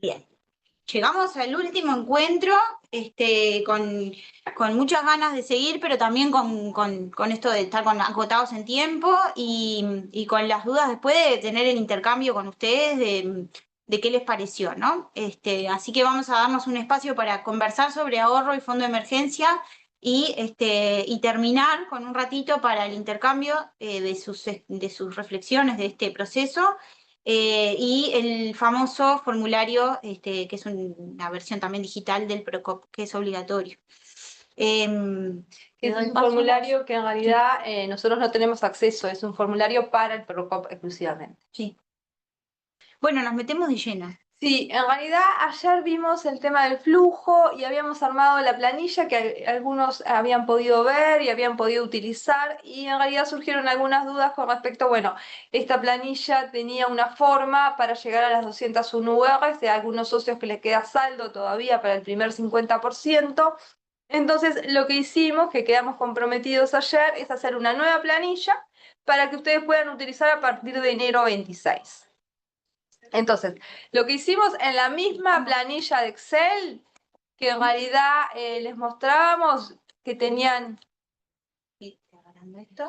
Bien. Llegamos al último encuentro, con muchas ganas de seguir, pero también con esto de estar acotados en tiempo y con las dudas después de tener el intercambio con ustedes de qué les pareció, ¿no? Así que vamos a darnos un espacio para conversar sobre ahorro y fondo de emergencia y terminar con un ratito para el intercambio de sus reflexiones de este proceso y el famoso formulario, que es una versión también digital del PROCOP, que es obligatorio. Es un formulario que en realidad nosotros no tenemos acceso, es un formulario para el PROCOP exclusivamente. Sí. Bueno, nos metemos de lleno. Sí, en realidad ayer vimos el tema del flujo y habíamos armado la planilla que algunos habían podido ver y habían podido utilizar y en realidad surgieron algunas dudas con respecto, bueno, esta planilla tenía una forma para llegar a las 201 URs de algunos socios que les queda saldo todavía para el primer 50%. Entonces lo que hicimos, que quedamos comprometidos ayer, es hacer una nueva planilla para que ustedes puedan utilizar a partir de enero 26. Entonces, lo que hicimos en la misma planilla de Excel, que en realidad les mostrábamos que tenían...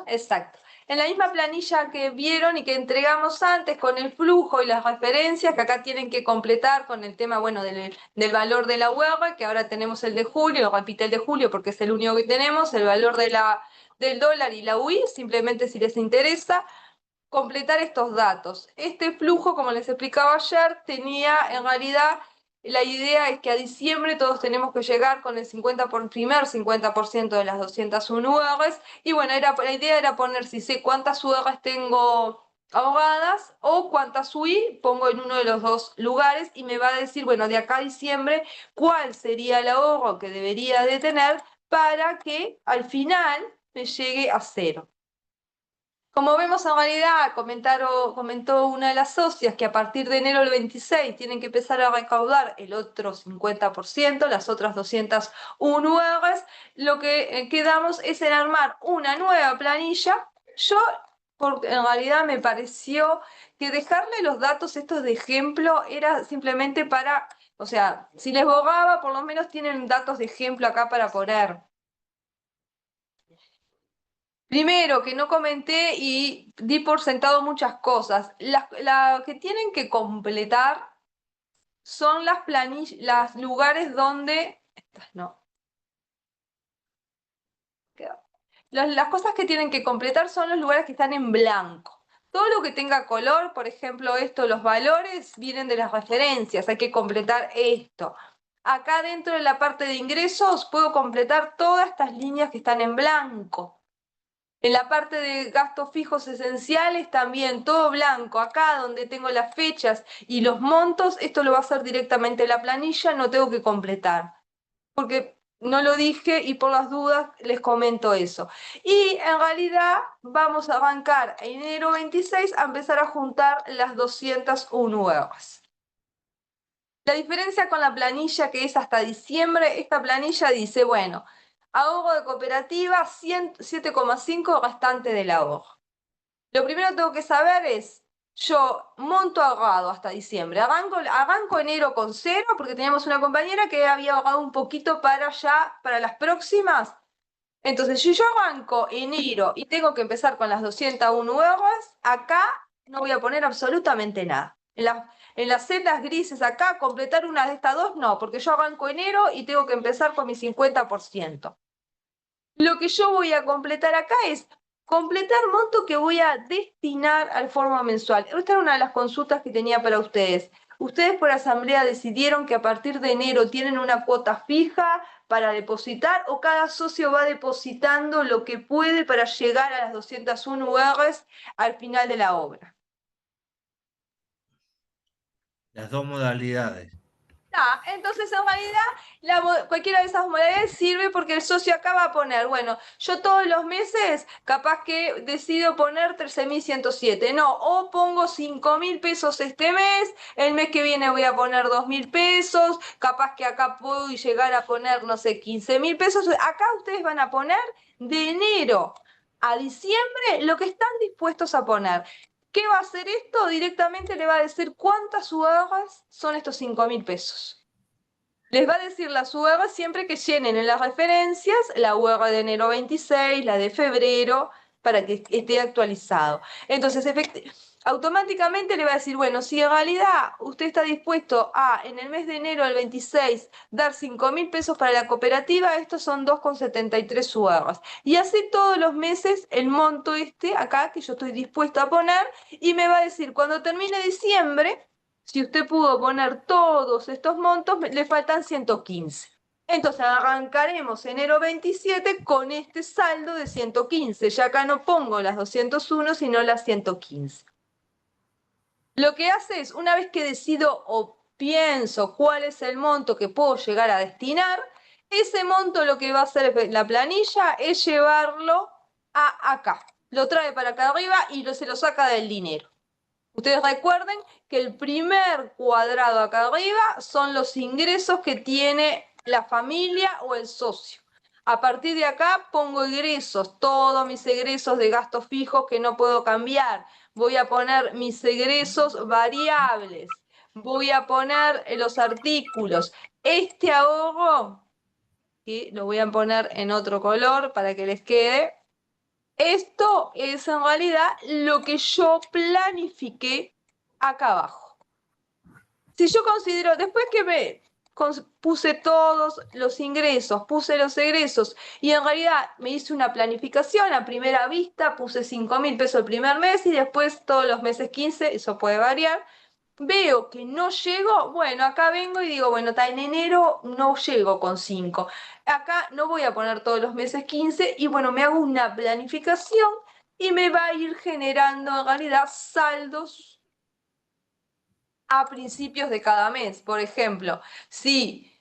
Exacto. En la misma planilla que vieron y que entregamos antes con el flujo y las referencias, que acá tienen que completar con el tema, bueno, del valor de la UR, que ahora tenemos el de julio, lo repite el de julio porque es el único que tenemos, el valor del dólar y la UI, simplemente si les interesa completar estos datos. Este flujo, como les explicaba ayer, tenía en realidad, la idea es que a diciembre todos tenemos que llegar con el primer 50% de las 201 URs, y bueno, la idea era poner si sé cuántas URs tengo ahogadas o cuántas UI pongo en uno de los dos lugares y me va a decir, bueno, de acá a diciembre, cuál sería el ahorro que debería de tener para que al final me llegue a cero. Como vemos, en realidad, comentó una de las socias que a partir de enero del 26 tienen que empezar a recaudar el otro 50%, las otras 201 URs. Lo que quedamos es en armar una nueva planilla. Porque en realidad me pareció que dejarle los datos estos de ejemplo era simplemente para, o sea, si les bogaba, por lo menos tienen datos de ejemplo acá para poner. Primero, que no comenté y di por sentado muchas cosas. Las que tienen que completar son los lugares donde... Estas no. Las cosas que tienen que completar son los lugares que están en blanco. Todo lo que tenga color, por ejemplo, los valores vienen de las referencias, hay que completar esto. Acá dentro de la parte de ingresos puedo completar todas estas líneas que están en blanco. En la parte de gastos fijos esenciales también, todo blanco. Acá donde tengo las fechas y los montos, esto lo va a hacer directamente la planilla, no tengo que completar. Porque no lo dije y por las dudas les comento eso. Y en realidad vamos a arrancar en enero 26 a empezar a juntar las 201 URs. La diferencia con la planilla que es hasta diciembre, esta planilla dice, bueno, ahorro de cooperativa, 7,5 restante del ahorro. Lo primero que tengo que saber es, yo monto ahorrado hasta diciembre, arranco enero con 0 porque teníamos una compañera que había ahorrado un poquito para las próximas. Entonces, si yo arranco enero y tengo que empezar con las 201 euros, acá no voy a poner absolutamente nada. En las celdas grises acá, completar una de estas dos, no, porque yo arranco enero y tengo que empezar con mi 50%. Lo que yo voy a completar acá es completar monto que voy a destinar al fondo mensual. Esta era una de las consultas que tenía para ustedes. Ustedes por asamblea decidieron que a partir de enero tienen una cuota fija para depositar o cada socio va depositando lo que puede para llegar a las 201 URs al final de la obra. Las dos modalidades. Entonces en realidad cualquiera de esas modalidades sirve porque el socio acá va a poner, bueno, yo todos los meses capaz que decido poner 13.107, no, o pongo 5.000 pesos este mes, el mes que viene voy a poner 2.000 pesos, capaz que acá puedo llegar a poner, no sé, 15.000 pesos, acá ustedes van a poner de enero a diciembre lo que están dispuestos a poner. ¿Qué va a hacer esto? Directamente le va a decir cuántas URs son estos 5.000 pesos. Les va a decir las UR siempre que llenen en las referencias la UR de enero 26, la de febrero, para que esté actualizado. Entonces, automáticamente le va a decir, bueno, si en realidad usted está dispuesto a, en el mes de enero del 26, dar 5.000 pesos para la cooperativa, estos son 2,73 UR. Y así todos los meses el monto acá que yo estoy dispuesto a poner, y me va a decir, cuando termine diciembre, si usted pudo poner todos estos montos, le faltan 115. Entonces arrancaremos enero 27 con este saldo de 115. Ya acá no pongo las 201, sino las 115. Lo que hace es, una vez que decido o pienso cuál es el monto que puedo llegar a destinar, ese monto lo que va a hacer la planilla es llevarlo a acá. Lo trae para acá arriba y se lo saca del dinero. Ustedes recuerden que el primer cuadrado acá arriba son los ingresos que tiene la familia o el socio. A partir de acá pongo egresos, todos mis egresos de gastos fijos que no puedo cambiar. Voy a poner mis egresos variables. Voy a poner los artículos. Este ahorro, que lo voy a poner en otro color para que les quede. Esto es en realidad lo que yo planifiqué acá abajo. Si yo considero, después que puse todos los ingresos, puse los egresos y en realidad me hice una planificación a primera vista, puse 5.000 pesos el primer mes y después todos los meses 15, eso puede variar. Veo que no llego, bueno, acá vengo y digo, bueno, en enero no llego con 5. Acá no voy a poner todos los meses 15 y bueno, me hago una planificación y me va a ir generando en realidad saldos a principios de cada mes. Por ejemplo, si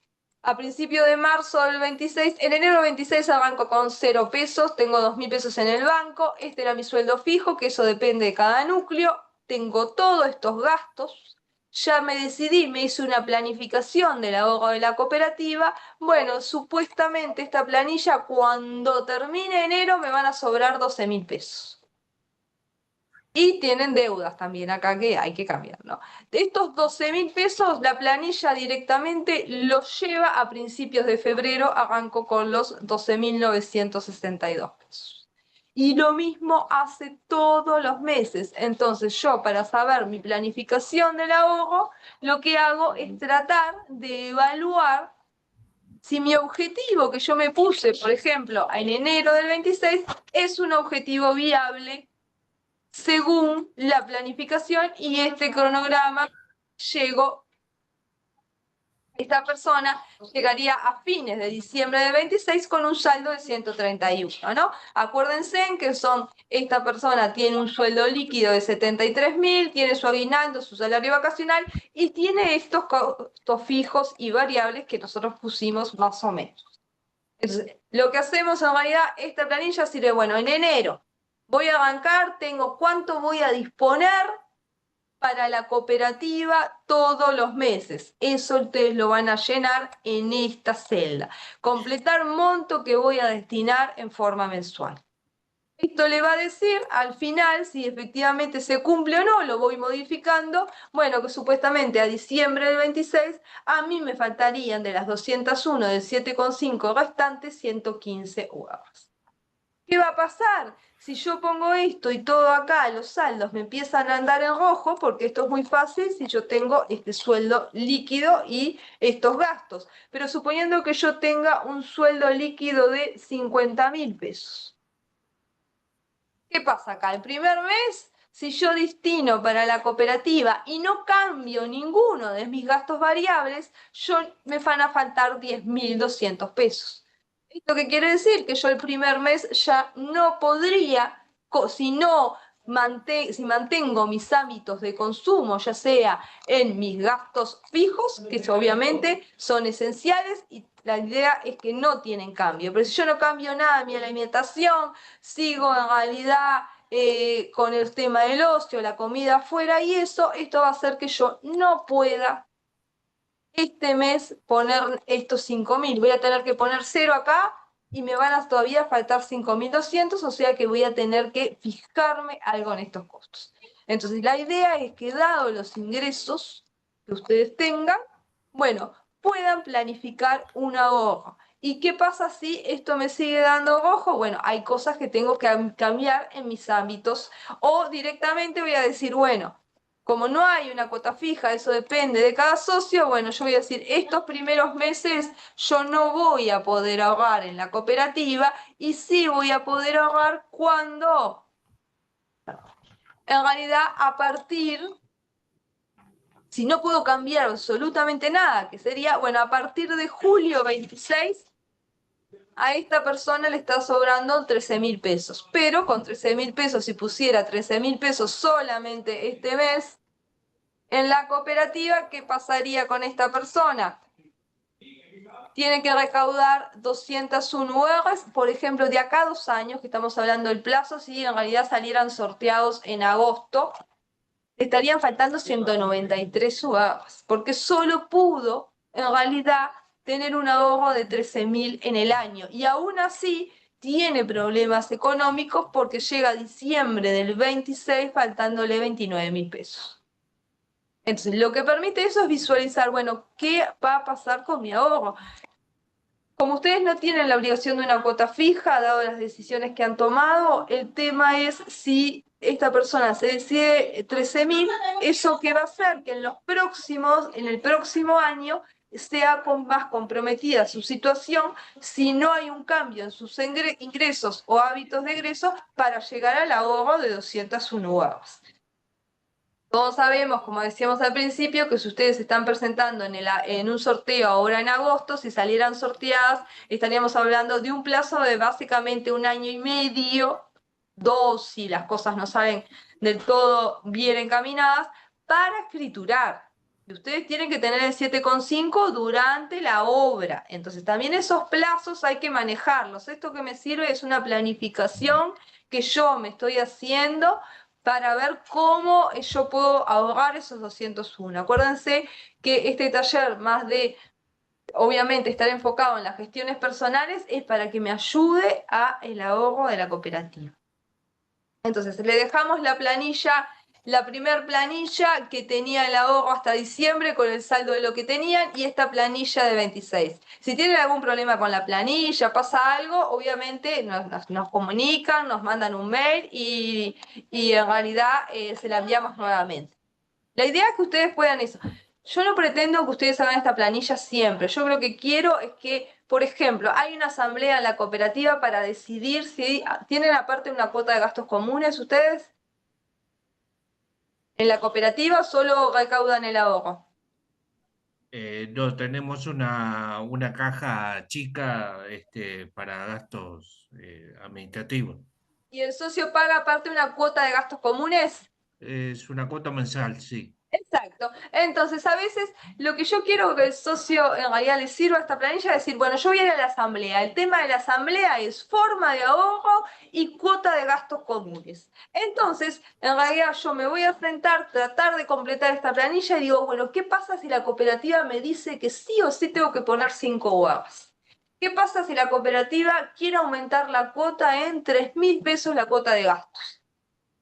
a principio de marzo del 26, en enero del 26 arranco con 0 pesos, tengo 2.000 pesos en el banco, este era mi sueldo fijo, que eso depende de cada núcleo, tengo todos estos gastos, ya me decidí, me hice una planificación del ahorro de la cooperativa, bueno, supuestamente esta planilla cuando termine enero me van a sobrar 12.000 pesos. Y tienen deudas también acá que hay que cambiar, ¿no? De estos 12.000 pesos, la planilla directamente los lleva a principios de febrero, arranco con los 12.962 pesos. Y lo mismo hace todos los meses. Entonces yo, para saber mi planificación del ahorro, lo que hago es tratar de evaluar si mi objetivo que yo me puse, por ejemplo, en enero del 26, es un objetivo viable según la planificación y este cronograma esta persona llegaría a fines de diciembre de 26 con un saldo de 131, ¿no? Acuérdense en que esta persona tiene un sueldo líquido de 73.000, tiene su aguinaldo, su salario vacacional y tiene estos costos fijos y variables que nosotros pusimos más o menos. Entonces, lo que hacemos en realidad, esta planilla sirve, bueno, en enero voy a bancar, tengo cuánto voy a disponer para la cooperativa todos los meses. Eso ustedes lo van a llenar en esta celda. Completar monto que voy a destinar en forma mensual. Esto le va a decir al final si efectivamente se cumple o no, lo voy modificando. Bueno, que supuestamente a diciembre del 26 a mí me faltarían de las 201 del 7,5 restantes 115 UAVs. ¿Qué va a pasar? Si yo pongo esto y todo acá, los saldos me empiezan a andar en rojo, porque esto es muy fácil si yo tengo este sueldo líquido y estos gastos. Pero suponiendo que yo tenga un sueldo líquido de 50.000 pesos. ¿Qué pasa acá? El primer mes, si yo destino para la cooperativa y no cambio ninguno de mis gastos variables, me van a faltar 10.200 pesos. ¿Esto qué quiere decir? Que yo el primer mes ya no podría, si mantengo mis hábitos de consumo, ya sea en mis gastos fijos, que obviamente son esenciales y la idea es que no tienen cambio. Pero si yo no cambio nada en mi alimentación, sigo en realidad con el tema del ocio, la comida afuera y esto va a hacer que yo no pueda este mes poner estos 5.000. Voy a tener que poner 0 acá y me van a todavía faltar 5.200, o sea que voy a tener que fijarme algo en estos costos. Entonces, la idea es que dado los ingresos que ustedes tengan, bueno, puedan planificar un ahorro. ¿Y qué pasa si esto me sigue dando rojo? Bueno, hay cosas que tengo que cambiar en mis ámbitos o directamente voy a decir, bueno, como no hay una cuota fija, eso depende de cada socio, bueno, yo voy a decir, estos primeros meses yo no voy a poder ahorrar en la cooperativa y sí voy a poder ahorrar cuando, en realidad, a partir, si no puedo cambiar absolutamente nada, que sería, bueno, a partir de julio 26, a esta persona le está sobrando 13.000 pesos. Pero con 13.000 pesos, si pusiera 13.000 pesos solamente este mes en la cooperativa, ¿qué pasaría con esta persona? Tiene que recaudar 201 URs, por ejemplo, de acá a 2 años, que estamos hablando del plazo, si en realidad salieran sorteados en agosto, estarían faltando 193 URs, porque solo pudo, en realidad, tener un ahorro de 13.000 en el año. Y aún así tiene problemas económicos porque llega a diciembre del 26 faltándole 29.000 pesos. Entonces, lo que permite eso es visualizar, bueno, ¿qué va a pasar con mi ahorro? Como ustedes no tienen la obligación de una cuota fija, dado las decisiones que han tomado, el tema es si esta persona se decide 13.000, ¿eso qué va a hacer? Que en el próximo año sea más comprometida su situación si no hay un cambio en sus ingresos o hábitos de egresos para llegar al ahorro de 201 UAVs. Todos sabemos, como decíamos al principio, que si ustedes se están presentando en un sorteo ahora en agosto, si salieran sorteadas, estaríamos hablando de un plazo de básicamente 1 año y medio, 2, si las cosas no salen del todo bien encaminadas, para escriturar. Y ustedes tienen que tener el 7,5 durante la obra. Entonces también esos plazos hay que manejarlos. Esto que me sirve es una planificación que yo me estoy haciendo para ver cómo yo puedo ahorrar esos 201. Acuérdense que este taller, más de, obviamente, estar enfocado en las gestiones personales, es para que me ayude a el ahorro de la cooperativa. Entonces, le dejamos la planilla, la primer planilla que tenía el ahorro hasta diciembre con el saldo de lo que tenían y esta planilla de 26. Si tienen algún problema con la planilla, pasa algo, obviamente nos comunican, nos mandan un mail y en realidad se la enviamos nuevamente. La idea es que ustedes puedan eso. Yo no pretendo que ustedes hagan esta planilla siempre. Yo lo que quiero es que, por ejemplo, hay una asamblea en la cooperativa para decidir si tienen aparte una cuota de gastos comunes ustedes. En la cooperativa solo recaudan el ahorro. No, tenemos una caja chica para gastos administrativos. ¿Y el socio paga aparte una cuota de gastos comunes? Es una cuota mensual, sí. Exacto. Entonces, a veces lo que yo quiero que el socio en realidad le sirva a esta planilla es decir, bueno, yo voy a ir a la asamblea. El tema de la asamblea es forma de ahorro y cuota de gastos comunes. Entonces, en realidad yo me voy a sentar, tratar de completar esta planilla y digo, bueno, ¿qué pasa si la cooperativa me dice que sí o sí tengo que poner 5 UAVs? ¿Qué pasa si la cooperativa quiere aumentar la cuota en 3.000 pesos la cuota de gastos?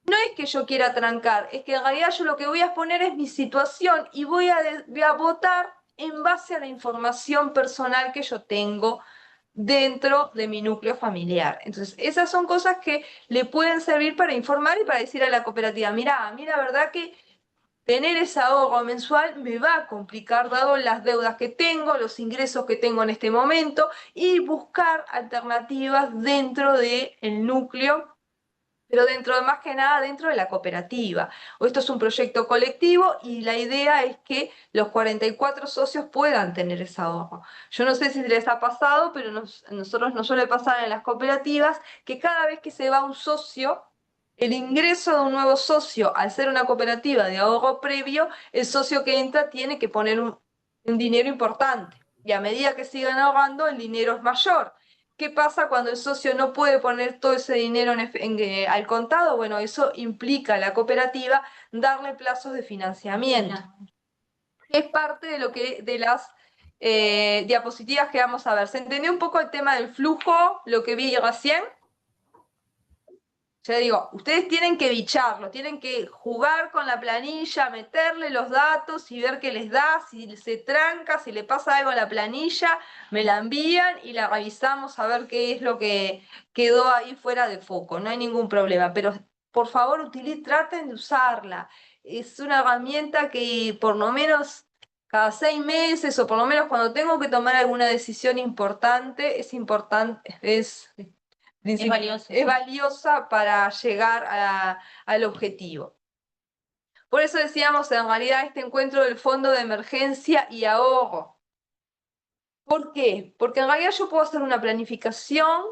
No es que yo quiera trancar, es que en realidad yo lo que voy a exponer es mi situación y voy a votar en base a la información personal que yo tengo dentro de mi núcleo familiar. Entonces, esas son cosas que le pueden servir para informar y para decir a la cooperativa, mira, a mí la verdad que tener ese ahorro mensual me va a complicar dado las deudas que tengo, los ingresos que tengo en este momento y buscar alternativas dentro del núcleo, pero más que nada dentro de la cooperativa. O esto es un proyecto colectivo y la idea es que los 44 socios puedan tener ese ahorro. Yo no sé si les ha pasado, pero nosotros nos suele pasar en las cooperativas que cada vez que se va un socio, el ingreso de un nuevo socio, al ser una cooperativa de ahorro previo, el socio que entra tiene que poner un dinero importante. Y a medida que sigan ahorrando, el dinero es mayor. ¿Qué pasa cuando el socio no puede poner todo ese dinero al contado? Bueno, eso implica a la cooperativa darle plazos de financiamiento. Es parte de las diapositivas que vamos a ver. ¿Se entendió un poco el tema del flujo, lo que vi recién? Ya digo, ustedes tienen que bicharlo, tienen que jugar con la planilla, meterle los datos y ver qué les da, si se tranca, si le pasa algo a la planilla, me la envían y la revisamos a ver qué es lo que quedó ahí fuera de foco, no hay ningún problema, pero por favor traten de usarla. Es una herramienta que por lo menos cada 6 meses o por lo menos cuando tengo que tomar alguna decisión importante, Es valioso. es valiosa para llegar al objetivo. Por eso decíamos en realidad este encuentro del fondo de emergencia y ahorro. ¿Por qué? Porque en realidad yo puedo hacer una planificación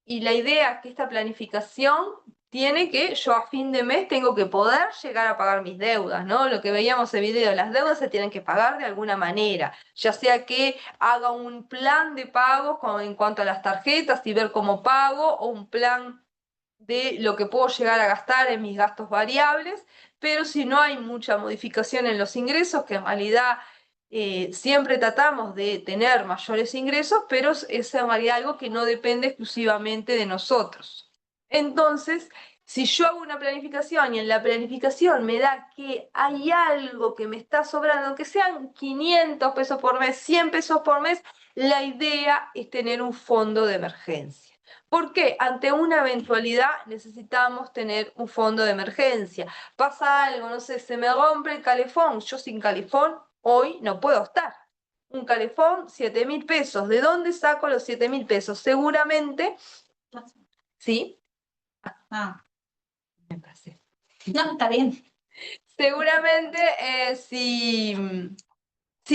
y la idea es que esta planificación tiene que yo a fin de mes tengo que poder llegar a pagar mis deudas, ¿no? Lo que veíamos en video, las deudas se tienen que pagar de alguna manera, ya sea que haga un plan de pago en cuanto a las tarjetas y ver cómo pago, o un plan de lo que puedo llegar a gastar en mis gastos variables, pero si no hay mucha modificación en los ingresos, que en realidad siempre tratamos de tener mayores ingresos, pero es en realidad algo que no depende exclusivamente de nosotros. Entonces, si yo hago una planificación y en la planificación me da que hay algo que me está sobrando, aunque sean 500 pesos por mes, 100 pesos por mes, la idea es tener un fondo de emergencia. ¿Por qué? Ante una eventualidad necesitamos tener un fondo de emergencia. Pasa algo, no sé, se me rompe el calefón. Yo sin calefón hoy no puedo estar. Un calefón, 7.000 pesos. ¿De dónde saco los 7.000 pesos? Seguramente, ¿sí? Ah, Me pasé. no, está bien. Seguramente si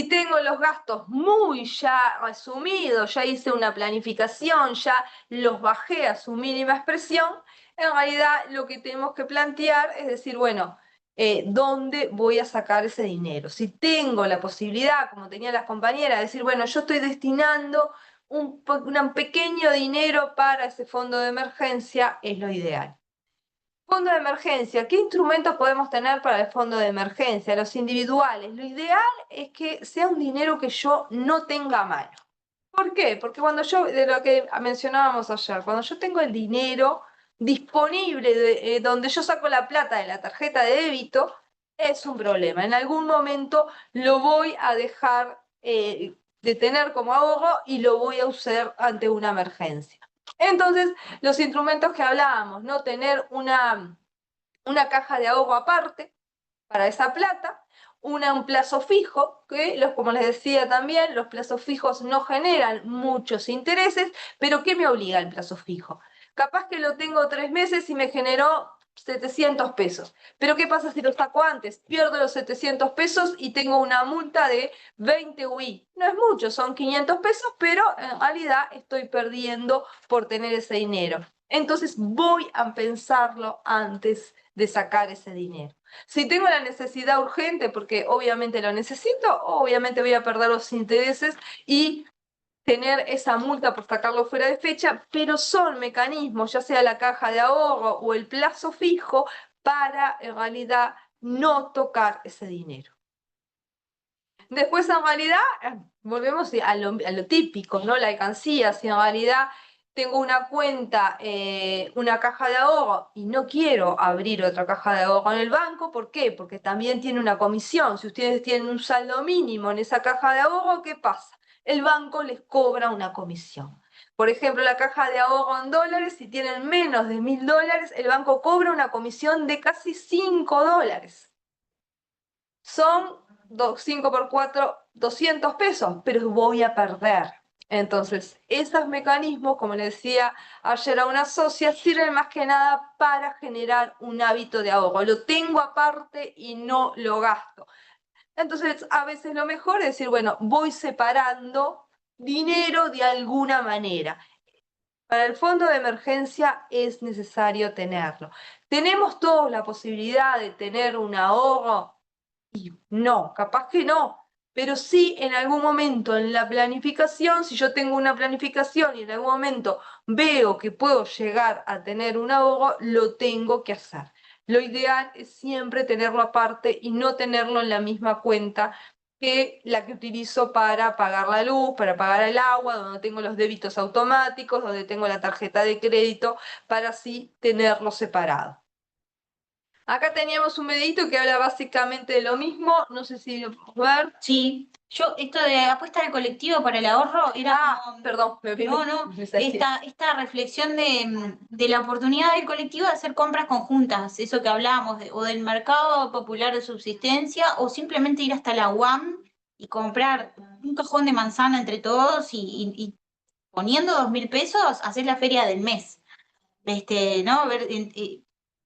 tengo los gastos muy ya asumidos, ya hice una planificación, ya los bajé a su mínima expresión, en realidad lo que tenemos que plantear es decir, bueno, ¿dónde voy a sacar ese dinero? Si tengo la posibilidad, como tenían las compañeras, de decir, bueno, yo estoy destinando un pequeño dinero para ese fondo de emergencia, es lo ideal. Fondo de emergencia. ¿Qué instrumentos podemos tener para el fondo de emergencia? Los individuales. Lo ideal es que sea un dinero que yo no tenga a mano. ¿Por qué? Porque de lo que mencionábamos ayer, cuando yo tengo el dinero disponible donde yo saco la plata de la tarjeta de débito, es un problema. En algún momento lo voy a dejar de tener como ahorro y lo voy a usar ante una emergencia. Entonces, los instrumentos que hablábamos, ¿no? Tener una caja de ahorro aparte para esa plata, un plazo fijo, que como les decía también, los plazos fijos no generan muchos intereses, pero ¿qué me obliga el plazo fijo? Capaz que lo tengo 3 meses y me generó 700 pesos. Pero ¿qué pasa si lo saco antes? Pierdo los 700 pesos y tengo una multa de 20 UI. No es mucho, son 500 pesos, pero en realidad estoy perdiendo por tener ese dinero. Entonces voy a pensarlo antes de sacar ese dinero. Si tengo la necesidad urgente, porque obviamente lo necesito, obviamente voy a perder los intereses y tener esa multa por sacarlo fuera de fecha, pero son mecanismos, ya sea la caja de ahorro o el plazo fijo, para en realidad no tocar ese dinero. Después, en realidad, volvemos a lo típico, ¿no? La alcancía, si en realidad tengo una cuenta, una caja de ahorro y no quiero abrir otra caja de ahorro en el banco, ¿por qué? Porque también tiene una comisión. Si ustedes tienen un saldo mínimo en esa caja de ahorro, ¿qué pasa? El banco les cobra una comisión. Por ejemplo, la caja de ahorro en dólares, si tienen menos de $1.000, el banco cobra una comisión de casi $5. Son 5 por 4, 200 pesos, pero voy a perder. Entonces, esos mecanismos, como le decía ayer a una socia, sirven más que nada para generar un hábito de ahorro. Lo tengo aparte y no lo gasto. Entonces, a veces lo mejor es decir, bueno, voy separando dinero de alguna manera. Para el fondo de emergencia es necesario tenerlo. ¿Tenemos todos la posibilidad de tener un ahorro? Y no, capaz que no, pero sí en algún momento en la planificación, si yo tengo una planificación y en algún momento veo que puedo llegar a tener un ahorro, lo tengo que hacer. Lo ideal es siempre tenerlo aparte y no tenerlo en la misma cuenta que la que utilizo para pagar la luz, para pagar el agua, donde tengo los débitos automáticos, donde tengo la tarjeta de crédito, para así tenerlo separado. Acá teníamos un videito que habla básicamente de lo mismo, no sé si lo podemos ver. Sí, yo esto de apuesta al colectivo para el ahorro era como, Perdón, me salté. esta reflexión de la oportunidad del colectivo de hacer compras conjuntas, eso que hablábamos, o del mercado popular de subsistencia, o simplemente ir hasta la UAM y comprar un cajón de manzana entre todos y poniendo 2.000 pesos, hacer la feria del mes. ¿No?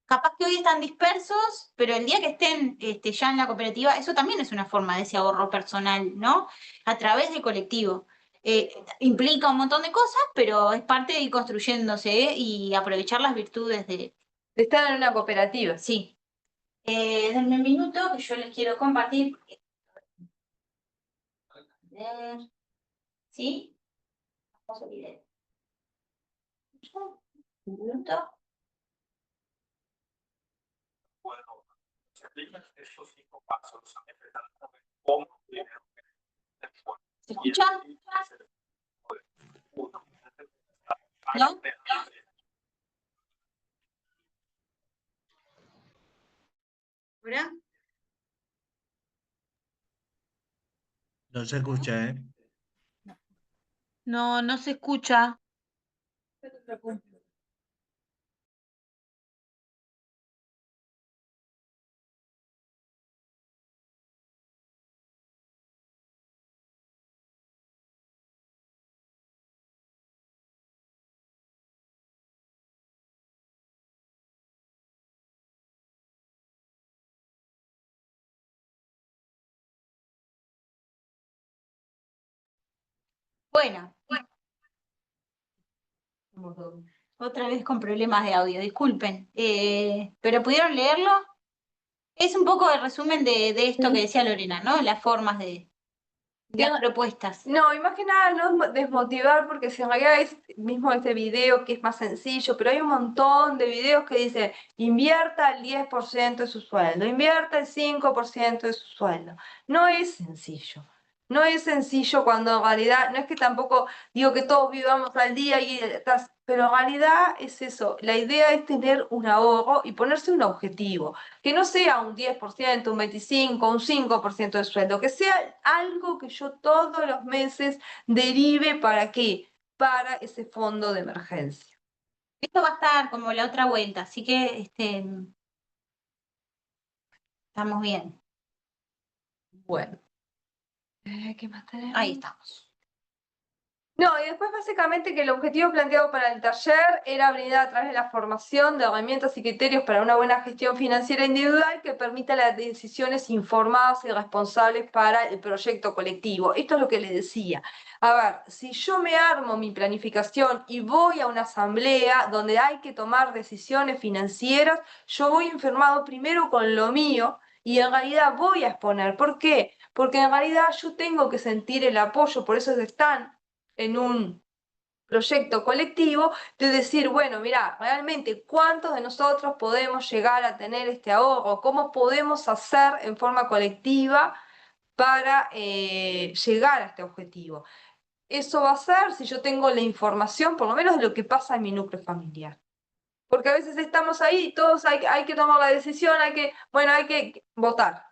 Capaz que hoy están dispersos, pero el día que estén ya en la cooperativa, eso también es una forma de ese ahorro personal, ¿no? A través del colectivo. Implica un montón de cosas, pero es parte de ir construyéndose y aprovechar las virtudes de... Están en una cooperativa. Sí. Denme un minuto que yo les quiero compartir. ¿Sí? Vamos a olvidar. Un minuto. ¿Se escucha? ¿No? ¿Ahora? No se escucha, ¿eh? No, no se escucha. Bueno, otra vez con problemas de audio, disculpen. ¿Pero pudieron leerlo? Es un poco de resumen de esto que decía Lorena, ¿no? Las formas de las propuestas. No, y más que nada no desmotivar, porque si en realidad es mismo este video que es más sencillo, pero hay un montón de videos que dicen invierta el 10% de su sueldo, invierta el 5% de su sueldo. No es sencillo. No es sencillo cuando en realidad, no es que tampoco digo que todos vivamos al día, pero en realidad es eso. La idea es tener un ahorro y ponerse un objetivo. Que no sea un 10%, un 25%, un 5% de sueldo, que sea algo que yo todos los meses derive ¿para qué? Para ese fondo de emergencia. Esto va a estar como la otra vuelta, así que estamos bien. Bueno. ¿Qué más tenemos? Ahí estamos. No, y después básicamente que el objetivo planteado para el taller era brindar a través de la formación de herramientas y criterios para una buena gestión financiera individual que permita las decisiones informadas y responsables para el proyecto colectivo. Esto es lo que le decía. A ver, si yo me armo mi planificación y voy a una asamblea donde hay que tomar decisiones financieras, yo voy informado primero con lo mío y en realidad voy a exponer. ¿Por qué? Porque en realidad yo tengo que sentir el apoyo, por eso están en un proyecto colectivo, de decir, bueno, mira, realmente cuántos de nosotros podemos llegar a tener este ahorro, cómo podemos hacer en forma colectiva para llegar a este objetivo. Eso va a ser si yo tengo la información, por lo menos de lo que pasa en mi núcleo familiar. Porque a veces estamos ahí, todos hay que tomar la decisión, hay que votar.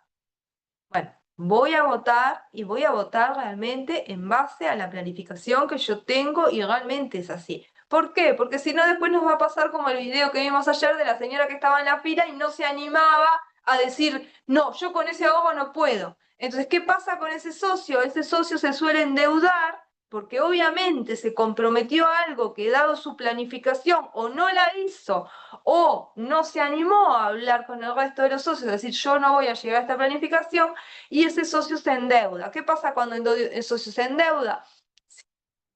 Bueno, voy a votar y voy a votar realmente en base a la planificación que yo tengo y realmente es así. ¿Por qué? Porque si no después nos va a pasar como el video que vimos ayer de la señora que estaba en la fila y no se animaba a decir, no, yo con ese ahorro no puedo. Entonces, ¿qué pasa con ese socio? Ese socio se suele endeudar porque obviamente se comprometió a algo que dado su planificación o no la hizo o no se animó a hablar con el resto de los socios, es decir, yo no voy a llegar a esta planificación, y ese socio se endeuda. ¿Qué pasa cuando el socio se endeuda?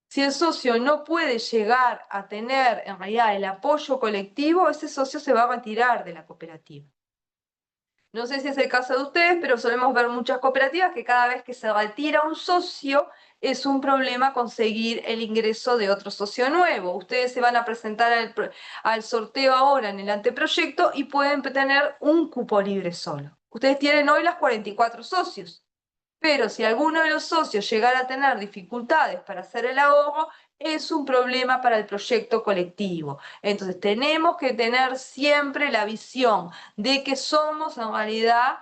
Si el socio no puede llegar a tener en realidad el apoyo colectivo, ese socio se va a retirar de la cooperativa. No sé si es el caso de ustedes, pero solemos ver muchas cooperativas que cada vez que se retira un socio es un problema conseguir el ingreso de otro socio nuevo. Ustedes se van a presentar al sorteo ahora en el anteproyecto y pueden tener un cupo libre solo. Ustedes tienen hoy las 44 socios. Pero si alguno de los socios llegara a tener dificultades para hacer el ahorro, es un problema para el proyecto colectivo. Entonces tenemos que tener siempre la visión de que somos en realidad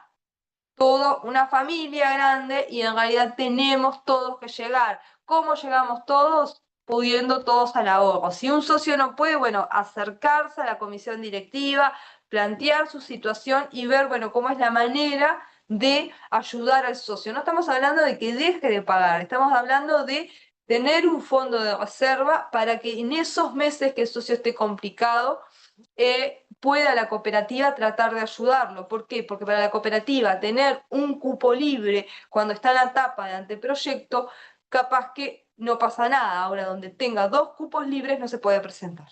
todo una familia grande y en realidad tenemos todos que llegar. ¿Cómo llegamos todos? Pudiendo todos al ahorro. Si un socio no puede, bueno, acercarse a la comisión directiva, plantear su situación y ver, bueno, cómo es la manera de ayudar al socio. No estamos hablando de que deje de pagar, estamos hablando de tener un fondo de reserva para que en esos meses que el socio esté complicado, pueda la cooperativa tratar de ayudarlo. ¿Por qué? Porque para la cooperativa tener un cupo libre cuando está en la etapa de anteproyecto, capaz que no pasa nada. Ahora, donde tenga 2 cupos libres no se puede presentar.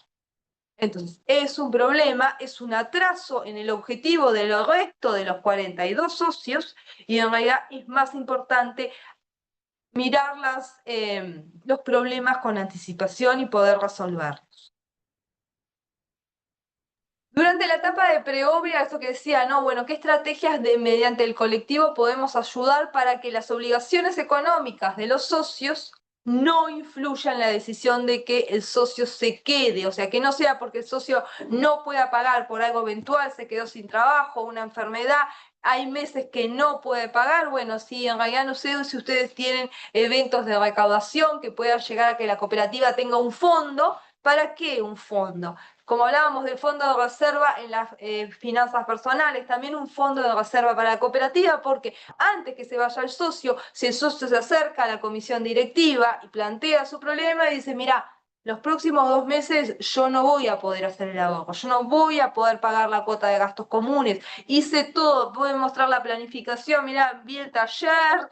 Entonces, es un problema, es un atraso en el objetivo del resto de los 42 socios y en realidad es más importante mirar los problemas con anticipación y poder resolverlos. Durante la etapa de preobra, eso que decía, ¿no? Bueno, ¿qué estrategias mediante el colectivo podemos ayudar para que las obligaciones económicas de los socios no influyan en la decisión de que el socio se quede? O sea, que no sea porque el socio no pueda pagar por algo eventual, se quedó sin trabajo, una enfermedad, hay meses que no puede pagar. Bueno, sí, en realidad no sé si ustedes tienen eventos de recaudación que puedan llegar a que la cooperativa tenga un fondo. ¿Para qué un fondo? Como hablábamos del fondo de reserva en las finanzas personales, también un fondo de reserva para la cooperativa, porque antes que se vaya el socio, si el socio se acerca a la comisión directiva y plantea su problema y dice, mira, los próximos 2 meses yo no voy a poder hacer el ahorro, yo no voy a poder pagar la cuota de gastos comunes, hice todo, puedo mostrar la planificación, mira, vi el taller,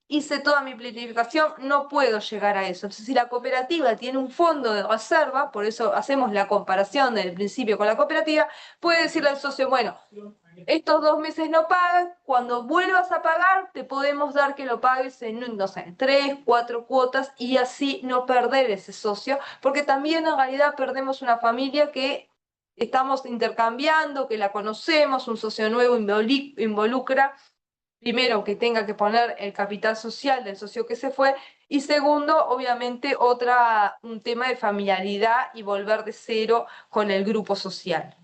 hice toda mi planificación, no puedo llegar a eso. Entonces, si la cooperativa tiene un fondo de reserva, por eso hacemos la comparación del principio con la cooperativa, puede decirle al socio, bueno, estos 2 meses no pagas, cuando vuelvas a pagar, te podemos dar que lo pagues en, no sé, 3, 4 cuotas y así no perder ese socio, porque también en realidad perdemos una familia que estamos intercambiando, que la conocemos, un socio nuevo involucra. Primero, que tenga que poner el capital social del socio que se fue, y segundo, obviamente, un tema de familiaridad y volver de cero con el grupo social.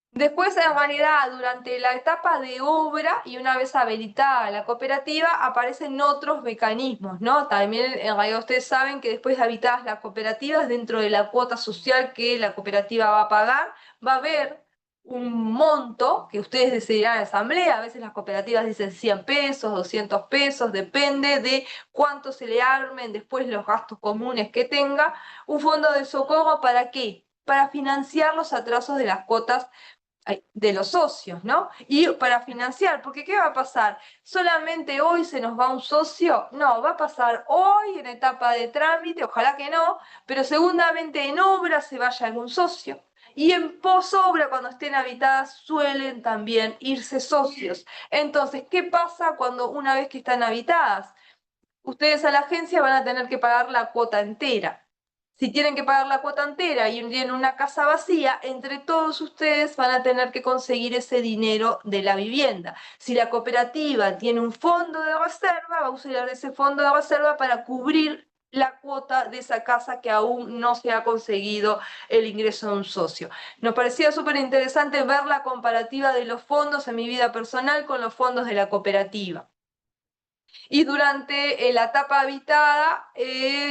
Después, en realidad, durante la etapa de obra y una vez habilitada la cooperativa, aparecen otros mecanismos, ¿no? También, en realidad, ustedes saben que después de habitadas las cooperativas, dentro de la cuota social que la cooperativa va a pagar, va a haber un monto que ustedes decidirán en asamblea. A veces las cooperativas dicen 100 pesos, 200 pesos, depende de cuánto se le armen después los gastos comunes que tenga. Un fondo de socorro, ¿para qué? Para financiar los atrasos de las cuotas de los socios, ¿no? Y para financiar, porque ¿qué va a pasar? ¿Solamente hoy se nos va un socio? No, va a pasar hoy en etapa de trámite, ojalá que no, pero seguramente en obra se vaya algún socio. Y en posobra, cuando estén habitadas, suelen también irse socios. Entonces, ¿qué pasa cuando una vez que están habitadas? Ustedes a la agencia van a tener que pagar la cuota entera. Si tienen que pagar la cuota entera y tienen una casa vacía, entre todos ustedes van a tener que conseguir ese dinero de la vivienda. Si la cooperativa tiene un fondo de reserva, va a usar ese fondo de reserva para cubrir la cuota de esa casa que aún no se ha conseguido el ingreso de un socio. Nos parecía súper interesante ver la comparativa de los fondos en mi vida personal con los fondos de la cooperativa. Y durante la etapa habitada,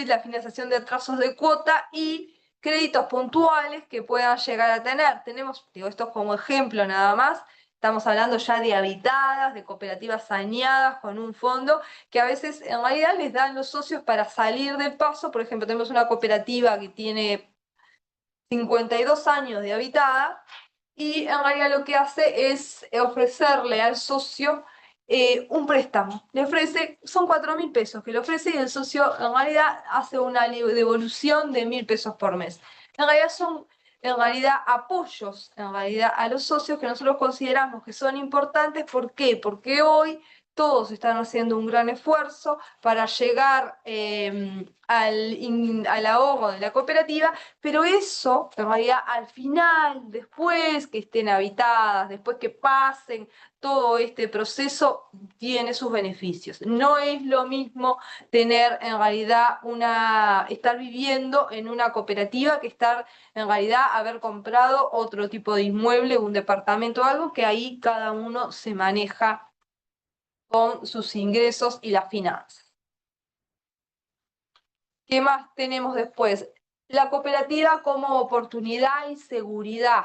la financiación de atrasos de cuota y créditos puntuales que puedan llegar a tener. Tenemos, digo, esto como ejemplo nada más, estamos hablando ya de habitadas, de cooperativas saneadas con un fondo que a veces en realidad les dan los socios para salir del paso. Por ejemplo, tenemos una cooperativa que tiene 52 años de habitada y en realidad lo que hace es ofrecerle al socio un préstamo. Le ofrece, son 4.000 pesos que le ofrece y el socio en realidad hace una devolución de 1.000 pesos por mes. En realidad son apoyos en realidad a los socios que nosotros consideramos que son importantes. ¿Por qué? Porque hoy todos están haciendo un gran esfuerzo para llegar al ahogo de la cooperativa, pero eso, en realidad, al final, después que estén habitadas, después que pasen todo este proceso, tiene sus beneficios. No es lo mismo tener, en realidad, estar viviendo en una cooperativa que estar, en realidad, haber comprado otro tipo de inmueble, un departamento o algo, que ahí cada uno se maneja con sus ingresos y las finanzas. ¿Qué más tenemos después? La cooperativa como oportunidad y seguridad.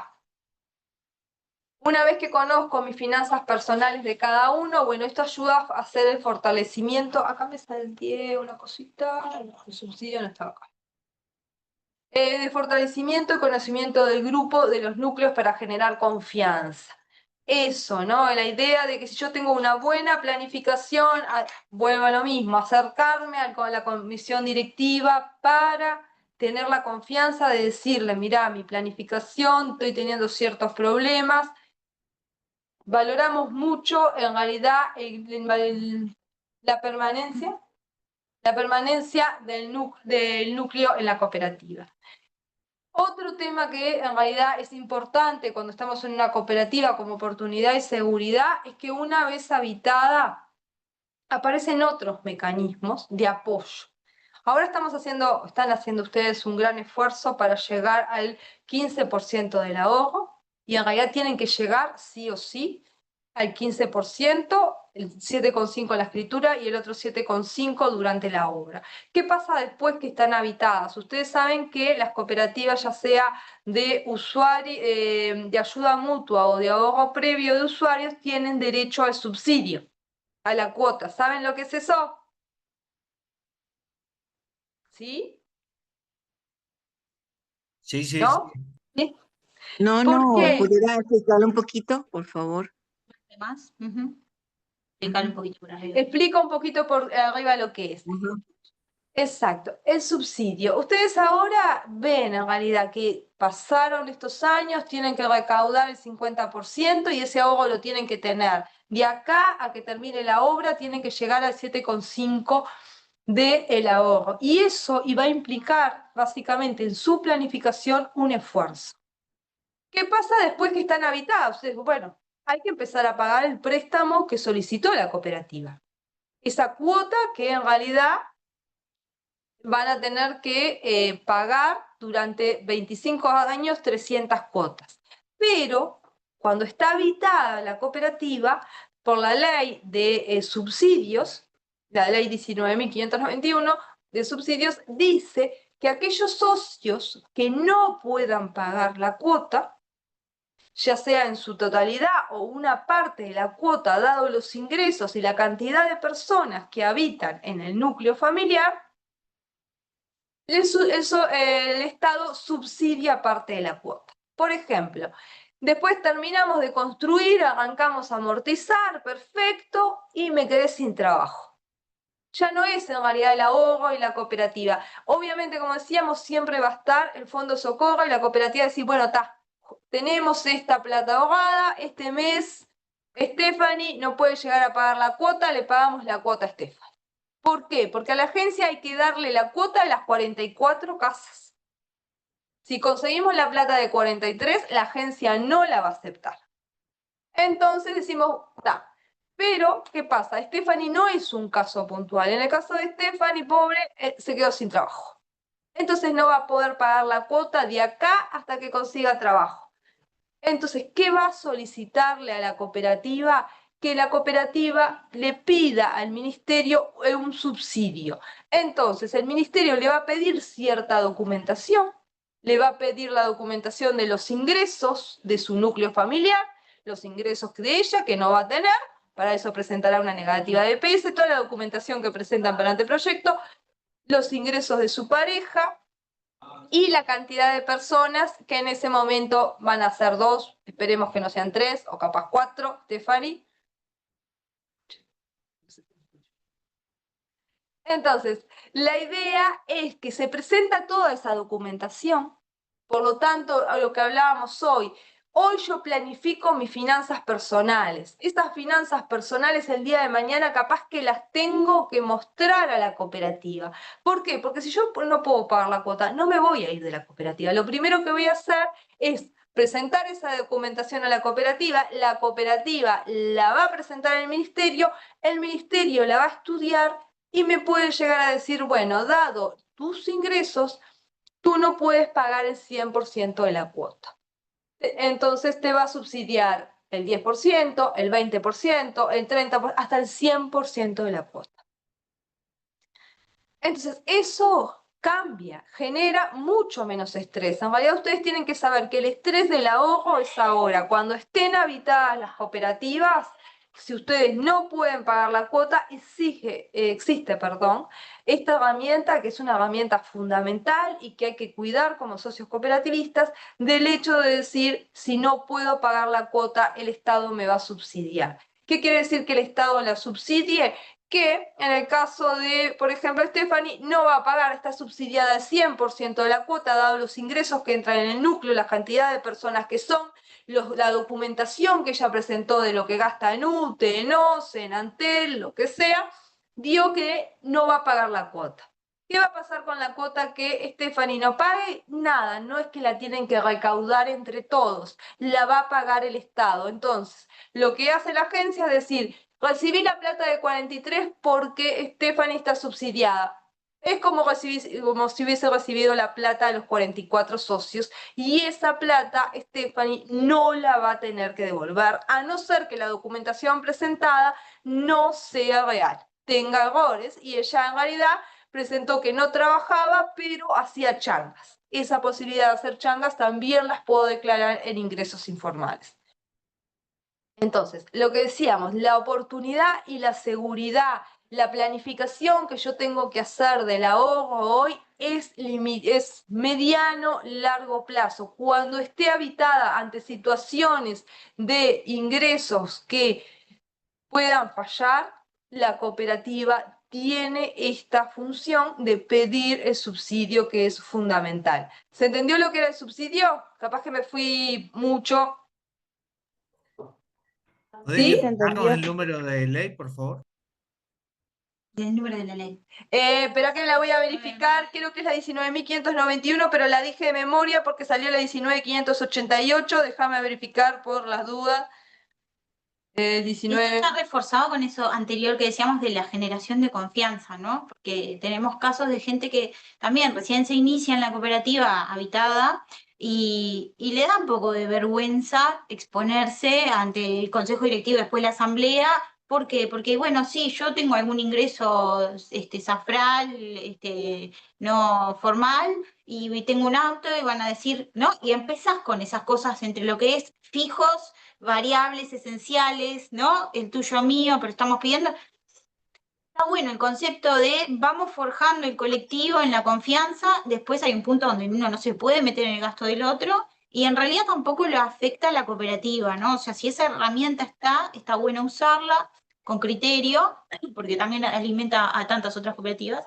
Una vez que conozco mis finanzas personales de cada uno, bueno, esto ayuda a hacer el fortalecimiento. Acá me salté una cosita, el subsidio no estaba acá. De fortalecimiento y conocimiento del grupo, de los núcleos para generar confianza. Eso, ¿no? La idea de que si yo tengo una buena planificación, vuelvo a lo mismo, acercarme a la comisión directiva para tener la confianza de decirle, mirá, mi planificación, estoy teniendo ciertos problemas. Valoramos mucho, en realidad, la permanencia del núcleo en la cooperativa. Otro tema que en realidad es importante cuando estamos en una cooperativa como oportunidad y seguridad es que una vez habitada aparecen otros mecanismos de apoyo. Ahora están haciendo ustedes un gran esfuerzo para llegar al 15% del ahorro y en realidad tienen que llegar sí o sí al 15%, el 7,5% en la escritura y el otro 7,5% durante la obra. ¿Qué pasa después que están habitadas? Ustedes saben que las cooperativas, ya sea de de ayuda mutua o de ahorro previo de usuarios, tienen derecho al subsidio, a la cuota. ¿Saben lo que es eso? ¿Sí? Sí, sí, sí. ¿No? ¿Sí? No, ¿Por no, qué? ¿pudiera explicarlo un poquito, por favor? Más. Explicarle un poquito por arriba. Explico un poquito por arriba lo que es. Ujú. Exacto, el subsidio. Ustedes ahora ven en realidad que pasaron estos años, tienen que recaudar el 50% y ese ahorro lo tienen que tener. De acá a que termine la obra tienen que llegar al 7,5% del ahorro. Y eso iba a implicar básicamente en su planificación un esfuerzo. ¿Qué pasa después que están habitados? Ustedes, bueno, hay que empezar a pagar el préstamo que solicitó la cooperativa. Esa cuota que en realidad van a tener que pagar durante 25 años 300 cuotas. Pero cuando está habitada la cooperativa, por la ley de subsidios, la ley 19.591 de subsidios, dice que aquellos socios que no puedan pagar la cuota, ya sea en su totalidad o una parte de la cuota, dado los ingresos y la cantidad de personas que habitan en el núcleo familiar, el Estado subsidia parte de la cuota. Por ejemplo, después terminamos de construir, arrancamos a amortizar, perfecto, y me quedé sin trabajo. Ya no es en realidad el ahorro y la cooperativa. Obviamente, como decíamos, siempre va a estar el Fondo Socorro y la cooperativa decir, bueno, tenemos esta plata ahorrada, este mes Stephanie no puede llegar a pagar la cuota, le pagamos la cuota a Stephanie. ¿Por qué? Porque a la agencia hay que darle la cuota de las 44 casas. Si conseguimos la plata de 43, la agencia no la va a aceptar. Entonces decimos, está. Pero, ¿qué pasa? Stephanie no es un caso puntual. En el caso de Stephanie, pobre, se quedó sin trabajo. Entonces no va a poder pagar la cuota de acá hasta que consiga trabajo. Entonces, ¿qué va a solicitarle a la cooperativa? Que la cooperativa le pida al ministerio un subsidio. Entonces, el ministerio le va a pedir cierta documentación, le va a pedir la documentación de los ingresos de su núcleo familiar, los ingresos de ella, que no va a tener, para eso presentará una negativa de EPS, toda la documentación que presentan para el anteproyecto, los ingresos de su pareja, y la cantidad de personas que en ese momento van a ser 2, esperemos que no sean 3 o capaz 4, Stephanie. Entonces, la idea es que se presenta toda esa documentación, por lo tanto, a lo que hablábamos hoy Hoy yo planifico mis finanzas personales. Estas finanzas personales el día de mañana capaz que las tengo que mostrar a la cooperativa. ¿Por qué? Porque si yo no puedo pagar la cuota, no me voy a ir de la cooperativa. Lo primero que voy a hacer es presentar esa documentación a la cooperativa la va a presentar al ministerio, el ministerio la va a estudiar y me puede llegar a decir, bueno, dado tus ingresos, tú no puedes pagar el 100% de la cuota. Entonces te va a subsidiar el 10%, el 20%, el 30%, hasta el 100% de la cuota. Entonces eso cambia, genera mucho menos estrés. En realidad ustedes tienen que saber que el estrés del ahorro es ahora. Cuando estén habitadas las cooperativas, si ustedes no pueden pagar la cuota, existe, esta herramienta, que es una herramienta fundamental y que hay que cuidar como socios cooperativistas, del hecho de decir, si no puedo pagar la cuota, el Estado me va a subsidiar. ¿Qué quiere decir que el Estado la subsidie? Que en el caso de, por ejemplo, Stephanie, no va a pagar, está subsidiada al 100% de la cuota, dado los ingresos que entran en el núcleo, la cantidad de personas que son, la documentación que ella presentó de lo que gasta en UTE, en OCE, en Antel, lo que sea, dio que no va a pagar la cuota. ¿Qué va a pasar con la cuota que Stephanie no pague? Nada, no es que la tienen que recaudar entre todos, la va a pagar el Estado. Entonces, lo que hace la agencia es decir, recibí la plata de 43 porque Stephanie está subsidiada. Es como si hubiese recibido la plata de los 44 socios y esa plata Stephanie no la va a tener que devolver, a no ser que la documentación presentada no sea real, tenga errores, y ella en realidad presentó que no trabajaba pero hacía changas. Esa posibilidad de hacer changas también las puedo declarar en ingresos informales. Entonces, lo que decíamos, la oportunidad y la seguridad, la planificación que yo tengo que hacer del ahorro hoy es mediano, largo plazo. Cuando esté habitada ante situaciones de ingresos que puedan fallar, la cooperativa tiene esta función de pedir el subsidio, que es fundamental. ¿Se entendió lo que era el subsidio? Capaz que me fui mucho. ¿Podés ¿Sí? darnos el número de ley, por favor? El número de la ley. Espera que la voy a verificar, creo que es la 19.591, pero la dije de memoria porque salió la 19.588, déjame verificar por las dudas. Esto 19... está reforzado con eso anterior que decíamos de la generación de confianza, ¿no? Porque tenemos casos de gente que también recién se inicia en la cooperativa habitada y le da un poco de vergüenza exponerse ante el consejo directivo, después la asamblea. ¿Por qué? Porque, bueno, sí, yo tengo algún ingreso SAFRAL, no formal, y tengo un auto, y van a decir, ¿no? Y empezás con esas cosas entre lo que es fijos, variables esenciales, ¿no? El tuyo mío, pero estamos pidiendo. Está bueno el concepto de vamos forjando el colectivo en la confianza, después hay un punto donde uno no se puede meter en el gasto del otro, y en realidad tampoco lo afecta a la cooperativa, ¿no? O sea, si esa herramienta está bueno usarla con criterio, porque también alimenta a tantas otras cooperativas,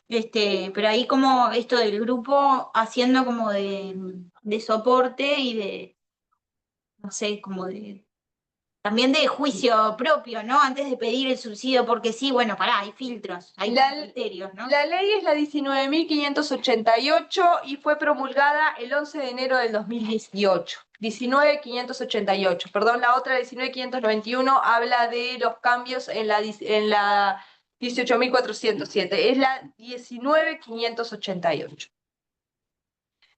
pero ahí como esto del grupo haciendo como de soporte y de, no sé, como de también de juicio propio, ¿no? Antes de pedir el subsidio, porque sí, bueno, pará, hay filtros, hay criterios, ¿no? La ley es la 19.588 y fue promulgada el 11 de enero del 2018. 19.588, perdón, la otra 19.591 habla de los cambios en la 18.407, es la 19.588.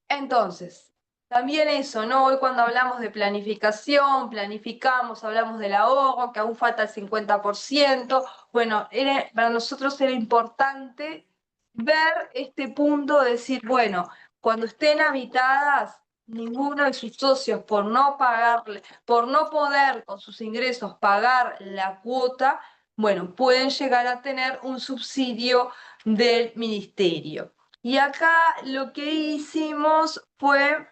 Entonces, también eso, ¿no? Hoy cuando hablamos de planificación, planificamos, hablamos del ahorro, que aún falta el 50%. Bueno, para nosotros era importante ver este punto de decir, bueno, cuando estén habitadas, ninguno de sus socios, por no poder con sus ingresos pagar la cuota, bueno, pueden llegar a tener un subsidio del ministerio. Y acá lo que hicimos fue...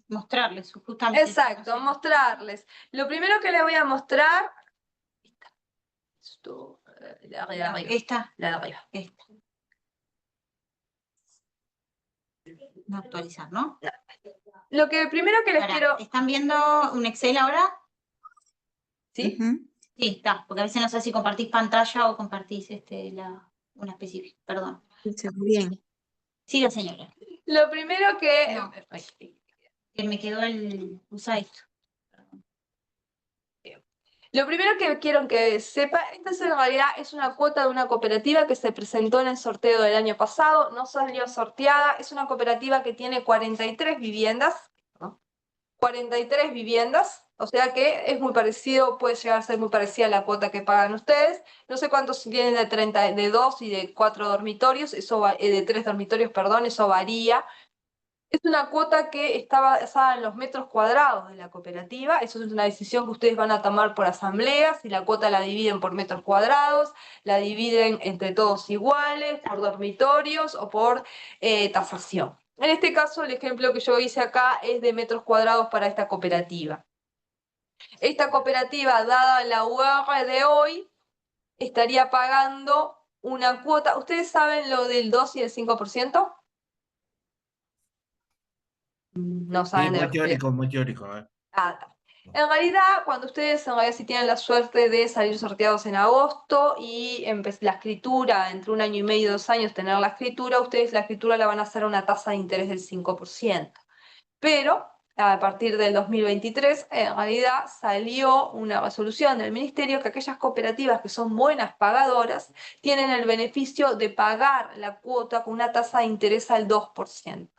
Mostrarles, justamente. Exacto, mostrarles. Lo primero que les voy a mostrar... la de arriba. Esta. La de arriba. Esta. No actualizar, ¿no? lo que primero que les Pará, quiero... ¿están viendo un Excel ahora? ¿Sí? Ujú. Sí, está, porque a veces no sé si compartís pantalla o compartís una específica, perdón. Está bien. Sí, la señora. Lo primero que... No. Que me quedó el usa esto. Perdón. Lo primero que quiero que sepa, esta en realidad es una cuota de una cooperativa que se presentó en el sorteo del año pasado, no salió sorteada, es una cooperativa que tiene 43 viviendas, ¿no? 43 viviendas, o sea que es muy parecido, puede llegar a ser muy parecida a la cuota que pagan ustedes. No sé cuántos tienen de 30, de 2 y de 4 dormitorios, de 3 dormitorios, perdón, eso varía. Es una cuota que está basada en los metros cuadrados de la cooperativa. Eso es una decisión que ustedes van a tomar por asamblea. Si la cuota la dividen por metros cuadrados, la dividen entre todos iguales, por dormitorios o por tasación. En este caso, el ejemplo que yo hice acá es de metros cuadrados para esta cooperativa. Esta cooperativa, dada la UR de hoy, estaría pagando una cuota. ¿Ustedes saben lo del 2 y el 5%? No Sí, saben de lo que estoy muy teórico. nada. En realidad, cuando ustedes en realidad si tienen la suerte de salir sorteados en agosto y la escritura, entre 1 año y medio, 2 años, tener la escritura, ustedes la escritura la van a hacer a una tasa de interés del 5%. Pero a partir del 2023, en realidad salió una resolución del ministerio que aquellas cooperativas que son buenas pagadoras tienen el beneficio de pagar la cuota con una tasa de interés al 2%.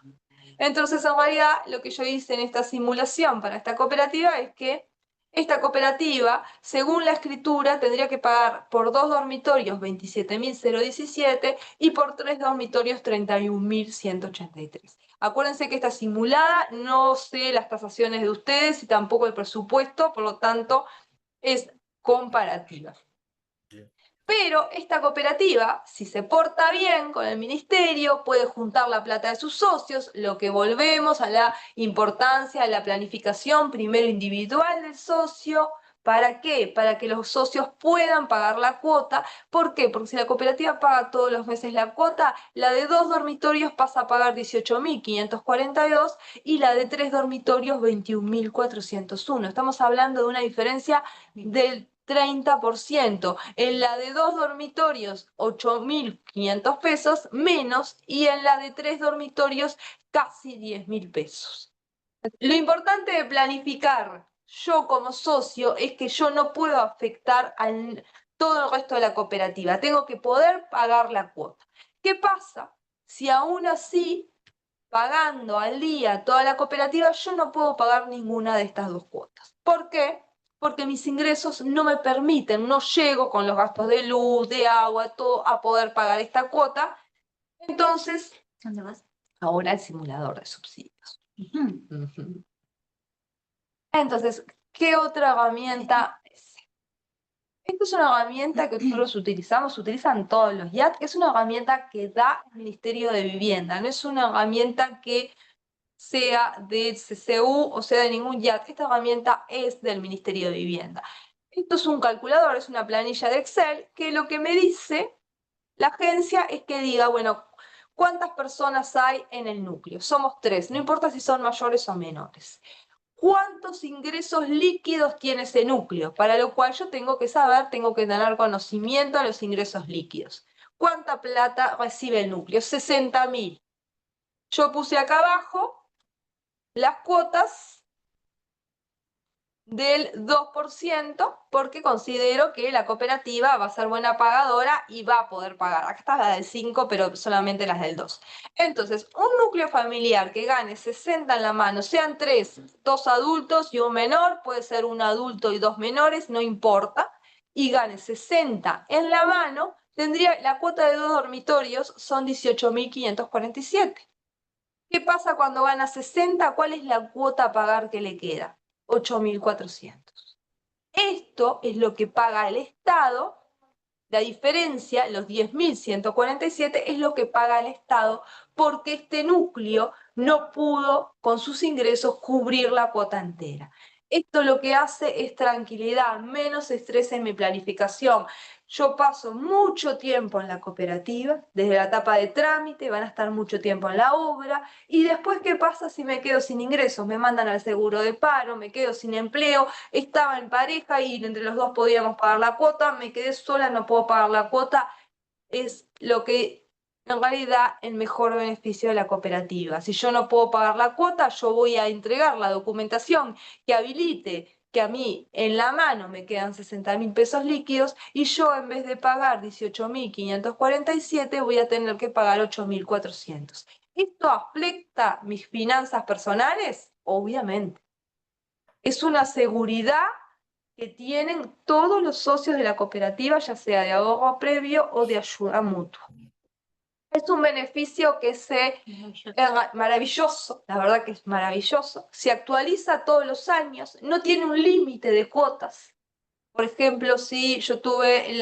Entonces, en realidad, lo que yo hice en esta simulación para esta cooperativa es que esta cooperativa, según la escritura, tendría que pagar por 2 dormitorios 27.017 y por 3 dormitorios 31.183. Acuérdense que está simulada, no sé las tasaciones de ustedes y tampoco el presupuesto, por lo tanto, es comparativa. Pero esta cooperativa, si se porta bien con el ministerio, puede juntar la plata de sus socios, lo que volvemos a la importancia de la planificación primero individual del socio. ¿Para qué? Para que los socios puedan pagar la cuota. ¿Por qué? Porque si la cooperativa paga todos los meses la cuota, la de 2 dormitorios pasa a pagar 18.542 y la de 3 dormitorios 21.401. Estamos hablando de una diferencia del 30%, en la de 2 dormitorios 8.500 pesos menos y en la de 3 dormitorios casi 10.000 pesos. Lo importante de planificar yo como socio es que yo no puedo afectar a todo el resto de la cooperativa, tengo que poder pagar la cuota. ¿Qué pasa si aún así, pagando al día toda la cooperativa, yo no puedo pagar ninguna de estas dos cuotas? ¿Por qué? Porque mis ingresos no me permiten, no llego con los gastos de luz, de agua, todo a poder pagar esta cuota. Entonces, ¿Dónde vas? ahora el simulador de subsidios. Ujú. Entonces, ¿qué otra herramienta es? Esta es una herramienta que nosotros utilizamos, utilizan todos los IAT, es una herramienta que da el Ministerio de Vivienda, no es una herramienta que sea del CCU o sea de ningún IAT. Esta herramienta es del Ministerio de Vivienda. Esto es un calculador, es una planilla de Excel, que lo que me dice la agencia es que diga, bueno, ¿cuántas personas hay en el núcleo? Somos 3, no importa si son mayores o menores. ¿Cuántos ingresos líquidos tiene ese núcleo? Para lo cual yo tengo que saber, tengo que tener conocimiento de los ingresos líquidos. ¿Cuánta plata recibe el núcleo? 60.000. Yo puse acá abajo las cuotas del 2% porque considero que la cooperativa va a ser buena pagadora y va a poder pagar. Acá está la del 5, pero solamente las del 2. Entonces, un núcleo familiar que gane 60 en la mano, sean 3, 2 adultos y un menor, puede ser un adulto y 2 menores, no importa, y gane 60 en la mano, tendría la cuota de 2 dormitorios son 18.547. ¿Qué pasa cuando gana 60? ¿Cuál es la cuota a pagar que le queda? 8.400. Esto es lo que paga el Estado. La diferencia, los 10.147, es lo que paga el Estado porque este núcleo no pudo con sus ingresos cubrir la cuota entera. Esto lo que hace es tranquilidad, menos estrés en mi planificación. yo paso mucho tiempo en la cooperativa, desde la etapa de trámite, van a estar mucho tiempo en la obra, y después, ¿qué pasa si me quedo sin ingresos? Me mandan al seguro de paro, me quedo sin empleo, estaba en pareja y entre los dos podíamos pagar la cuota, me quedé sola, no puedo pagar la cuota, es lo que en realidad el mejor beneficio de la cooperativa. Si yo no puedo pagar la cuota, yo voy a entregar la documentación que habilite que a mí en la mano me quedan 60.000 pesos líquidos y yo en vez de pagar 18.547 voy a tener que pagar 8.400. ¿Esto afecta mis finanzas personales? Obviamente. Es una seguridad que tienen todos los socios de la cooperativa, ya sea de ahorro previo o de ayuda mutua. Es un beneficio que es maravilloso, la verdad que es maravilloso. Se actualiza todos los años, no tiene un límite de cuotas. Por ejemplo, si yo tuve en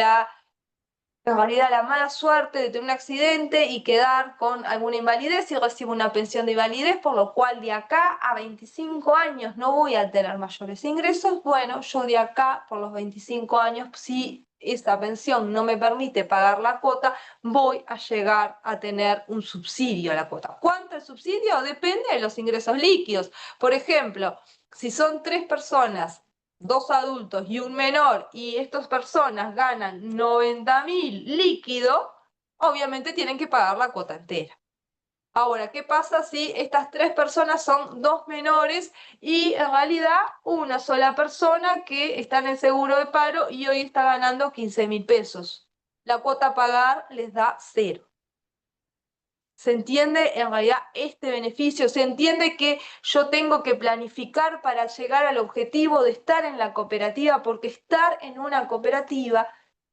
realidad la mala suerte de tener un accidente y quedar con alguna invalidez y recibo una pensión de invalidez, por lo cual de acá a 25 años no voy a tener mayores ingresos, bueno, yo de acá por los 25 años, si esa pensión no me permite pagar la cuota, voy a llegar a tener un subsidio a la cuota. ¿Cuánto el subsidio? Depende de los ingresos líquidos. Por ejemplo, si son 3 personas, 2 adultos y un menor, y estas personas ganan 90.000 líquido, obviamente tienen que pagar la cuota entera. Ahora, ¿qué pasa si estas 3 personas son 2 menores y en realidad una sola persona que está en el seguro de paro y hoy está ganando 15.000 pesos? La cuota a pagar les da 0. ¿Se entiende en realidad este beneficio? ¿Se entiende que yo tengo que planificar para llegar al objetivo de estar en la cooperativa? Porque estar en una cooperativa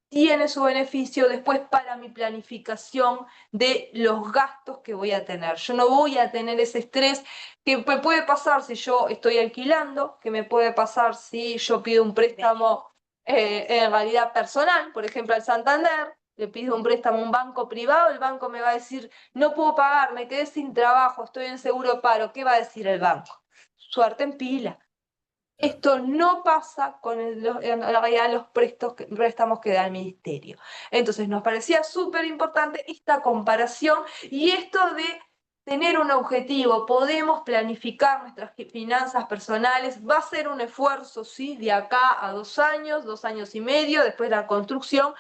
tiene su beneficio después para mi planificación de los gastos que voy a tener. Yo no voy a tener ese estrés que me puede pasar si yo estoy alquilando, que me puede pasar si yo pido un préstamo en realidad personal, por ejemplo al Santander, le pido un préstamo a un banco privado, el banco me va a decir, no puedo pagar, me quedé sin trabajo, estoy en seguro de paro. ¿Qué va a decir el banco? Suerte en pila. Esto no pasa con en realidad los préstamos que da el ministerio. Entonces nos parecía súper importante esta comparación y esto de tener un objetivo, podemos planificar nuestras finanzas personales, va a ser un esfuerzo, sí, de acá a 2 años, 2 años y medio, después de la construcción,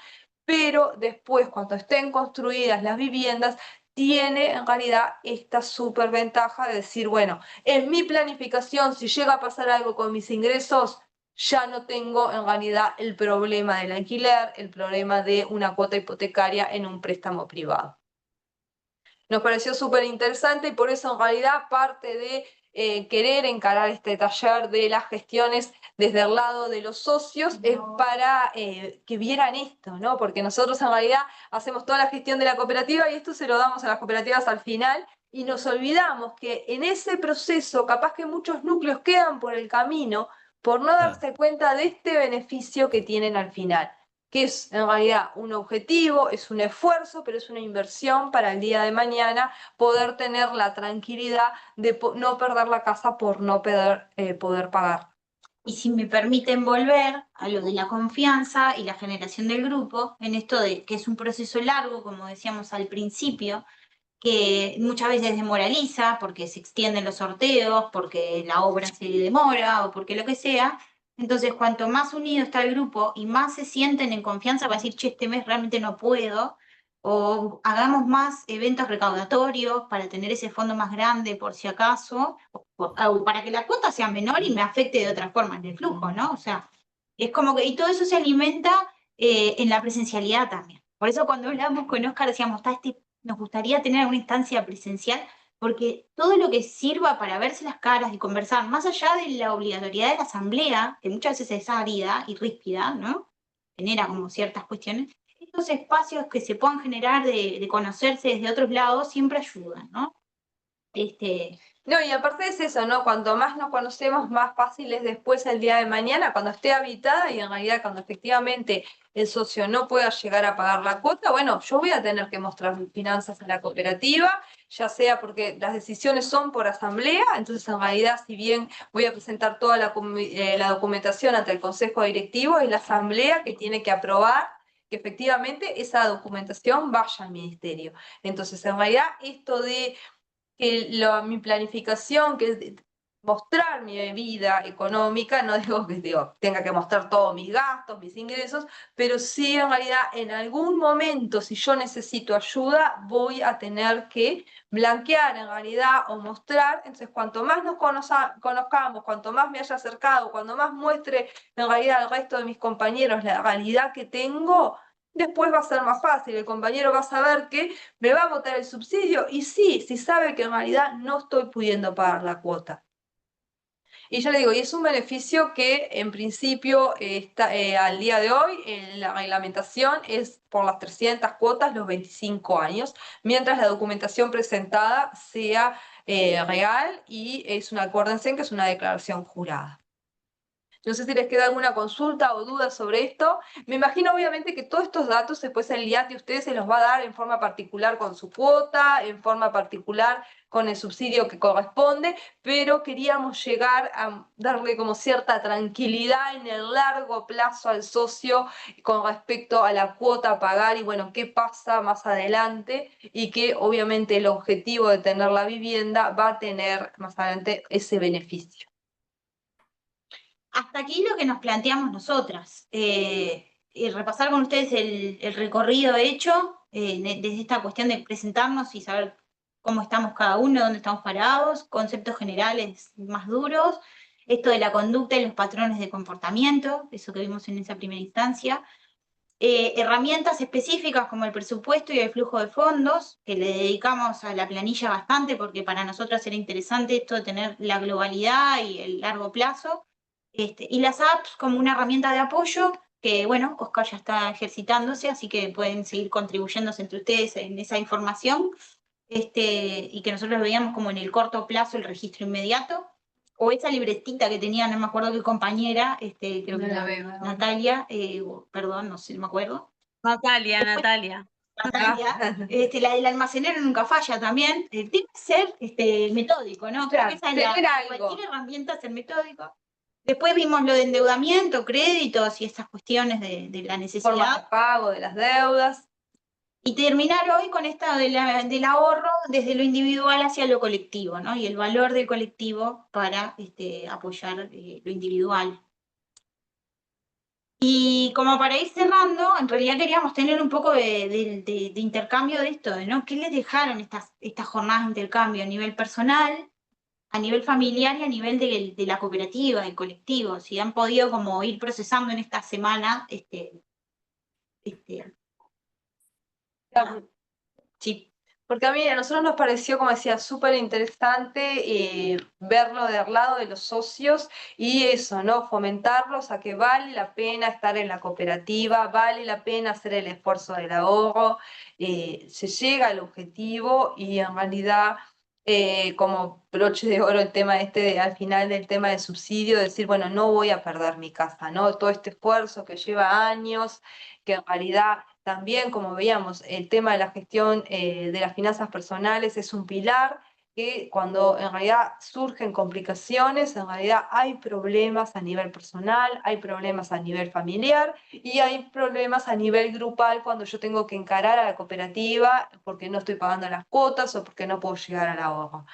pero después, cuando estén construidas las viviendas, tiene en realidad esta súper ventaja de decir, bueno, en mi planificación, si llega a pasar algo con mis ingresos, ya no tengo en realidad el problema del alquiler, el problema de una cuota hipotecaria en un préstamo privado. Nos pareció súper interesante y por eso en realidad parte de querer encarar este taller de las gestiones desde el lado de los socios es para que vieran esto, ¿no? Porque nosotros en realidad hacemos toda la gestión de la cooperativa y esto se lo damos a las cooperativas al final y nos olvidamos que en ese proceso capaz que muchos núcleos quedan por el camino por no darse cuenta de este beneficio que tienen al final, que es en realidad un objetivo, es un esfuerzo, pero es una inversión para el día de mañana poder tener la tranquilidad de no perder la casa por no poder pagar. Y si me permiten volver a lo de la confianza y la generación del grupo, en esto de que es un proceso largo, como decíamos al principio, que muchas veces demoraliza porque se extienden los sorteos, porque la obra se demora o porque lo que sea. Entonces, cuanto más unido está el grupo y más se sienten en confianza para decir, che, este mes realmente no puedo, o hagamos más eventos recaudatorios para tener ese fondo más grande por si acaso, o para que la cuota sea menor y me afecte de otra forma en el flujo, ¿no? O sea, es como que, y todo eso se alimenta en la presencialidad también. Por eso cuando hablamos con Oscar decíamos, nos gustaría tener una instancia presencial, porque todo lo que sirva para verse las caras y conversar, más allá de la obligatoriedad de la asamblea, que muchas veces es árida y ríspida, ¿no? Genera como ciertas cuestiones, estos espacios que se puedan generar de conocerse desde otros lados siempre ayudan, ¿no? No, y aparte es eso, ¿no? Cuanto más nos conocemos, más fácil es después el día de mañana, cuando esté habitada y en realidad cuando efectivamente el socio no pueda llegar a pagar la cuota, bueno, yo voy a tener que mostrar mis finanzas a la cooperativa, ya sea porque las decisiones son por asamblea, entonces en realidad si bien voy a presentar toda la documentación ante el consejo directivo, es la asamblea que tiene que aprobar que efectivamente esa documentación vaya al ministerio. Entonces, en realidad, esto de que mi planificación, que es mostrar mi vida económica, no digo que tenga que mostrar todos mis gastos, mis ingresos, pero sí en realidad en algún momento, si yo necesito ayuda, voy a tener que blanquear en realidad o mostrar. Entonces, cuanto más nos conozcamos, cuanto más me haya acercado, cuando más muestre en realidad al resto de mis compañeros la realidad que tengo, después va a ser más fácil. El compañero va a saber que me va a votar el subsidio y sí, si sabe que en realidad no estoy pudiendo pagar la cuota. Y ya le digo, y es un beneficio que en principio está, al día de hoy la reglamentación es por las 300 cuotas los 25 años, mientras la documentación presentada sea real y acuérdense que es una declaración jurada. No sé si les queda alguna consulta o duda sobre esto. Me imagino obviamente que todos estos datos después el IAT de ustedes se los va a dar en forma particular con su cuota, en forma particular con el subsidio que corresponde, pero queríamos llegar a darle como cierta tranquilidad en el largo plazo al socio con respecto a la cuota a pagar y bueno, qué pasa más adelante y que obviamente el objetivo de tener la vivienda va a tener más adelante ese beneficio. Hasta aquí lo que nos planteamos nosotras. Y repasar con ustedes el recorrido hecho, desde esta cuestión de presentarnos y saber cómo estamos cada uno, dónde estamos parados, conceptos generales más duros, esto de la conducta y los patrones de comportamiento, eso que vimos en esa primera instancia, herramientas específicas como el presupuesto y el flujo de fondos, que le dedicamos a la planilla bastante porque para nosotras era interesante esto de tener la globalidad y el largo plazo. Y las apps como una herramienta de apoyo, que bueno, Oscar ya está ejercitándose, así que pueden seguir contribuyéndose entre ustedes en esa información, y que nosotros veíamos como en el corto plazo el registro inmediato, o esa libretita que tenía, no me acuerdo qué compañera, creo que No la era veo, ¿no? Natalia, perdón, no sé, no me acuerdo. Natalia, Natalia. Natalia, la del almacenero nunca falla también. Tiene que ser metódico, ¿no? Creo que esa es tener algo. cualquier herramienta ser metódico. Después vimos lo de endeudamiento, créditos y esas cuestiones de la Formas necesidad. de pago de las deudas. Y terminar hoy con esta del ahorro desde lo individual hacia lo colectivo, ¿no? Y el valor del colectivo para apoyar lo individual. Y como para ir cerrando, en realidad queríamos tener un poco de intercambio de esto, ¿no? ¿Qué les dejaron estas jornadas de intercambio a nivel personal, a nivel familiar y a nivel de la cooperativa, del colectivo? Si han podido como ir procesando en esta semana, sí. Porque a nosotros nos pareció, como decía, súper interesante verlo del lado de los socios y eso, ¿no? Fomentarlos a que vale la pena estar en la cooperativa, vale la pena hacer el esfuerzo del ahorro, se llega al objetivo y en realidad, como broche de oro el tema al final del tema del subsidio, decir, bueno, no voy a perder mi casa, ¿no? Todo este esfuerzo que lleva años, que en realidad también, como veíamos, el tema de la gestión de las finanzas personales es un pilar que cuando en realidad surgen complicaciones, en realidad hay problemas a nivel personal, hay problemas a nivel familiar y hay problemas a nivel grupal cuando yo tengo que encarar a la cooperativa porque no estoy pagando las cuotas o porque no puedo llegar al ahorro.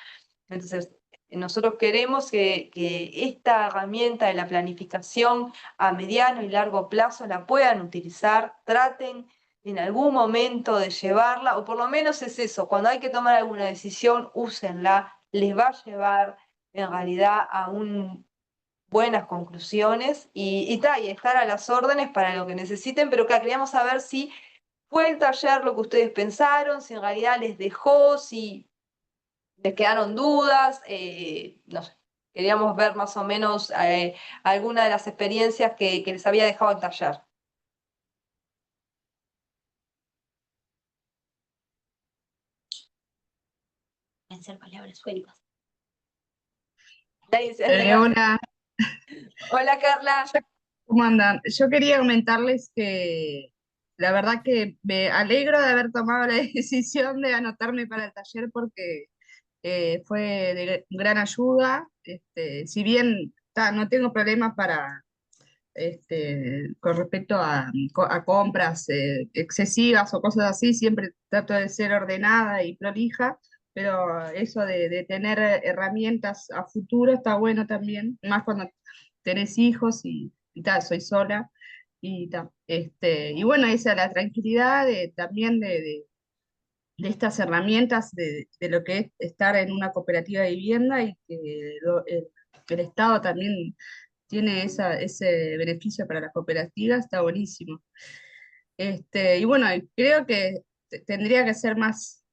Entonces, nosotros queremos que esta herramienta de la planificación a mediano y largo plazo la puedan utilizar, traten en algún momento de llevarla, o por lo menos es eso, cuando hay que tomar alguna decisión, úsenla, les va a llevar en realidad a buenas conclusiones y estar a las órdenes para lo que necesiten, pero que queríamos saber si fue el taller lo que ustedes pensaron, si en realidad les dejó, si les quedaron dudas, no sé, queríamos ver más o menos alguna de las experiencias que les había dejado el taller. Pensar palabras sueltas. Hola, Hola Carla. ¿cómo andan? Yo quería comentarles que la verdad que me alegro de haber tomado la decisión de anotarme para el taller porque fue de gran ayuda. Si bien no tengo problemas con respecto a compras excesivas o cosas así, siempre trato de ser ordenada y prolija, pero eso de tener herramientas a futuro está bueno también, más cuando tenés hijos y tal, soy sola. Y, y bueno, esa la tranquilidad también de estas herramientas de lo que es estar en una cooperativa de vivienda y que el Estado también tiene ese beneficio para las cooperativas, está buenísimo. Y bueno, creo que tendría que ser más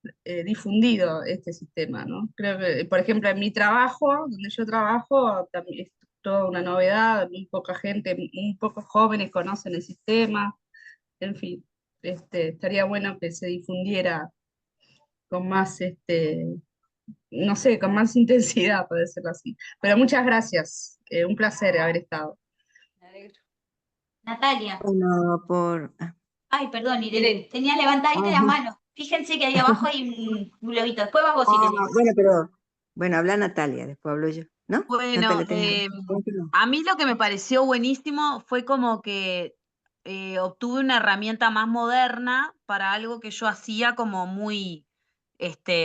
difundido este sistema, ¿no? Creo que, por ejemplo, en mi trabajo, donde yo trabajo, también es toda una novedad, muy poca gente, muy pocos jóvenes conocen el sistema, en fin, estaría bueno que se difundiera con más, no sé, con más intensidad, puede decirlo así. Pero muchas gracias, un placer haber estado. Me alegro. Natalia. Bueno, Ay, perdón, Irene. Irene. Tenía levantadita la Ajá. mano. Fíjense que ahí abajo hay un globito. Después vas vos, Irene. bueno, habla Natalia, después hablo yo, ¿no? Bueno, Natalia, tenés. a mí lo que me pareció buenísimo fue como que obtuve una herramienta más moderna para algo que yo hacía como muy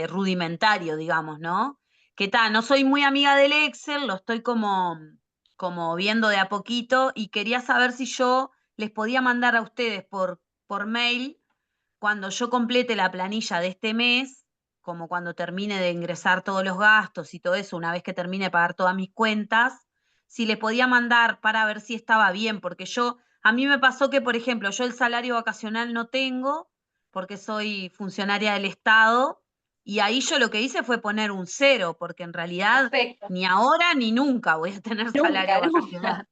rudimentario, digamos, ¿no? Que tal, no soy muy amiga del Excel, lo estoy como viendo de a poquito y quería saber si yo les podía mandar a ustedes por mail cuando yo complete la planilla de este mes, como cuando termine de ingresar todos los gastos y todo eso, una vez que termine de pagar todas mis cuentas, si le podía mandar para ver si estaba bien, porque a mí me pasó que, por ejemplo, yo el salario vacacional no tengo, porque soy funcionaria del Estado, y ahí yo lo que hice fue poner un 0, porque en realidad Perfecto. ni ahora ni nunca voy a tener salario Nunca, vacacional. nunca.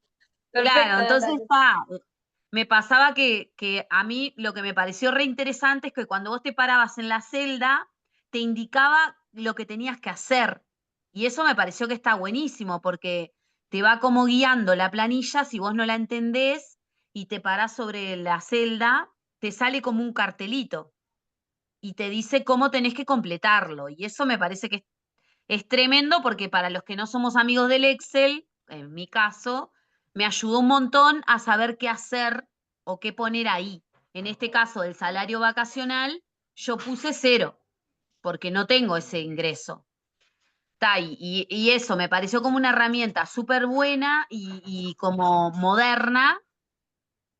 Claro, Perfecto, entonces Natalia. me pasaba que a mí lo que me pareció reinteresante es que cuando vos te parabas en la celda, te indicaba lo que tenías que hacer. Y eso me pareció que está buenísimo, porque te va como guiando la planilla, si vos no la entendés y te parás sobre la celda, te sale como un cartelito y te dice cómo tenés que completarlo. Y eso me parece que es tremendo porque para los que no somos amigos del Excel, en mi caso, me ayudó un montón a saber qué hacer o qué poner ahí. En este caso del salario vacacional, yo puse 0 porque no tengo ese ingreso. Y eso me pareció como una herramienta súper buena y como moderna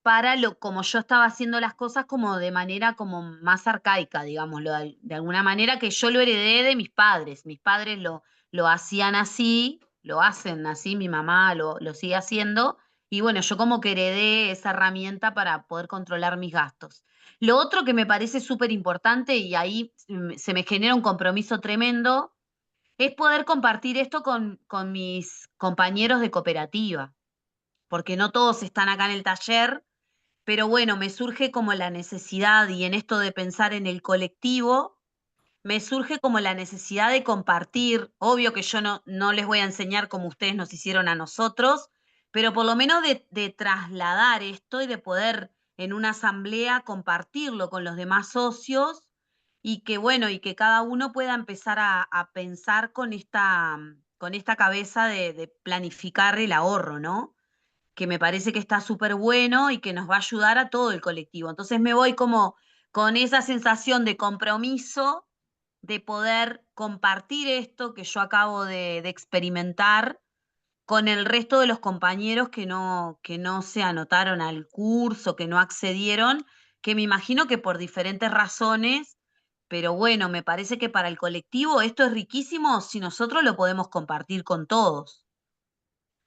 para como yo estaba haciendo las cosas como de manera como más arcaica, digámoslo, de alguna manera que yo lo heredé de mis padres. Mis padres lo hacían así, lo hacen así, mi mamá lo sigue haciendo, y bueno, yo como que heredé esa herramienta para poder controlar mis gastos. Lo otro que me parece súper importante, y ahí se me genera un compromiso tremendo, es poder compartir esto con mis compañeros de cooperativa, porque no todos están acá en el taller, pero bueno, me surge como la necesidad, y en esto de pensar en el colectivo, me surge como la necesidad de compartir. Obvio que yo no les voy a enseñar como ustedes nos hicieron a nosotros, pero por lo menos de trasladar esto y de poder en una asamblea compartirlo con los demás socios y que bueno, y que cada uno pueda empezar a pensar con esta cabeza de planificar el ahorro, ¿no? Que me parece que está súper bueno y que nos va a ayudar a todo el colectivo. Entonces me voy como con esa sensación de compromiso, de poder compartir esto que yo acabo de experimentar con el resto de los compañeros que no se anotaron al curso, que no accedieron, que me imagino que por diferentes razones, pero bueno, me parece que para el colectivo esto es riquísimo si nosotros lo podemos compartir con todos,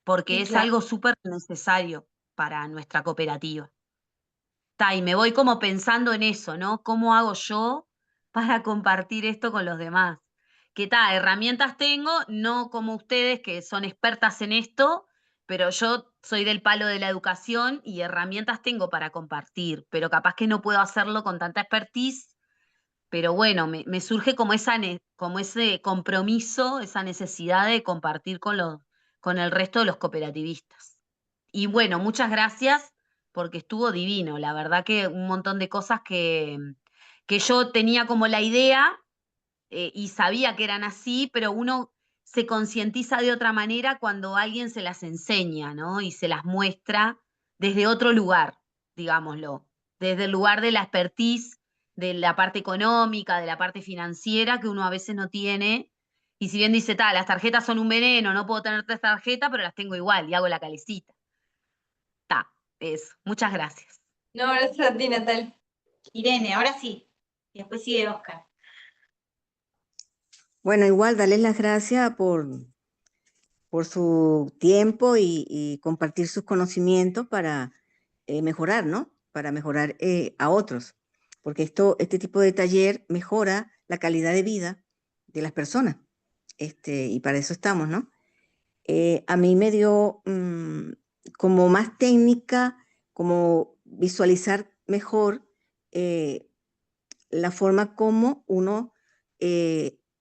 porque Sí, es claro. algo súper necesario para nuestra cooperativa. Y me voy como pensando en eso, ¿no? ¿Cómo hago yo para compartir esto con los demás? ¿Qué tal? Herramientas tengo, no como ustedes que son expertas en esto, pero yo soy del palo de la educación y herramientas tengo para compartir, pero capaz que no puedo hacerlo con tanta expertise, pero bueno, me surge como como ese compromiso, esa necesidad de compartir con el resto de los cooperativistas. Y bueno, muchas gracias porque estuvo divino. La verdad que un montón de cosas que yo tenía como la idea y sabía que eran así, pero uno se concientiza de otra manera cuando alguien se las enseña, ¿no? Y se las muestra desde otro lugar, digámoslo, desde el lugar de la expertise, de la parte económica, de la parte financiera que uno a veces no tiene. Y si bien dice, tal, las tarjetas son un veneno, no puedo tener 3 tarjetas, pero las tengo igual y hago la calecita. Ta, eso. Muchas gracias. No, gracias a ti, Natal. Irene, ahora sí. Y después sigue Oscar. Bueno, igual darles las gracias por su tiempo y compartir sus conocimientos para mejorar, ¿no? Para mejorar a otros, porque este tipo de taller mejora la calidad de vida de las personas, y para eso estamos, ¿no? A mí me dio como más técnica, como visualizar mejor eh, la forma como uno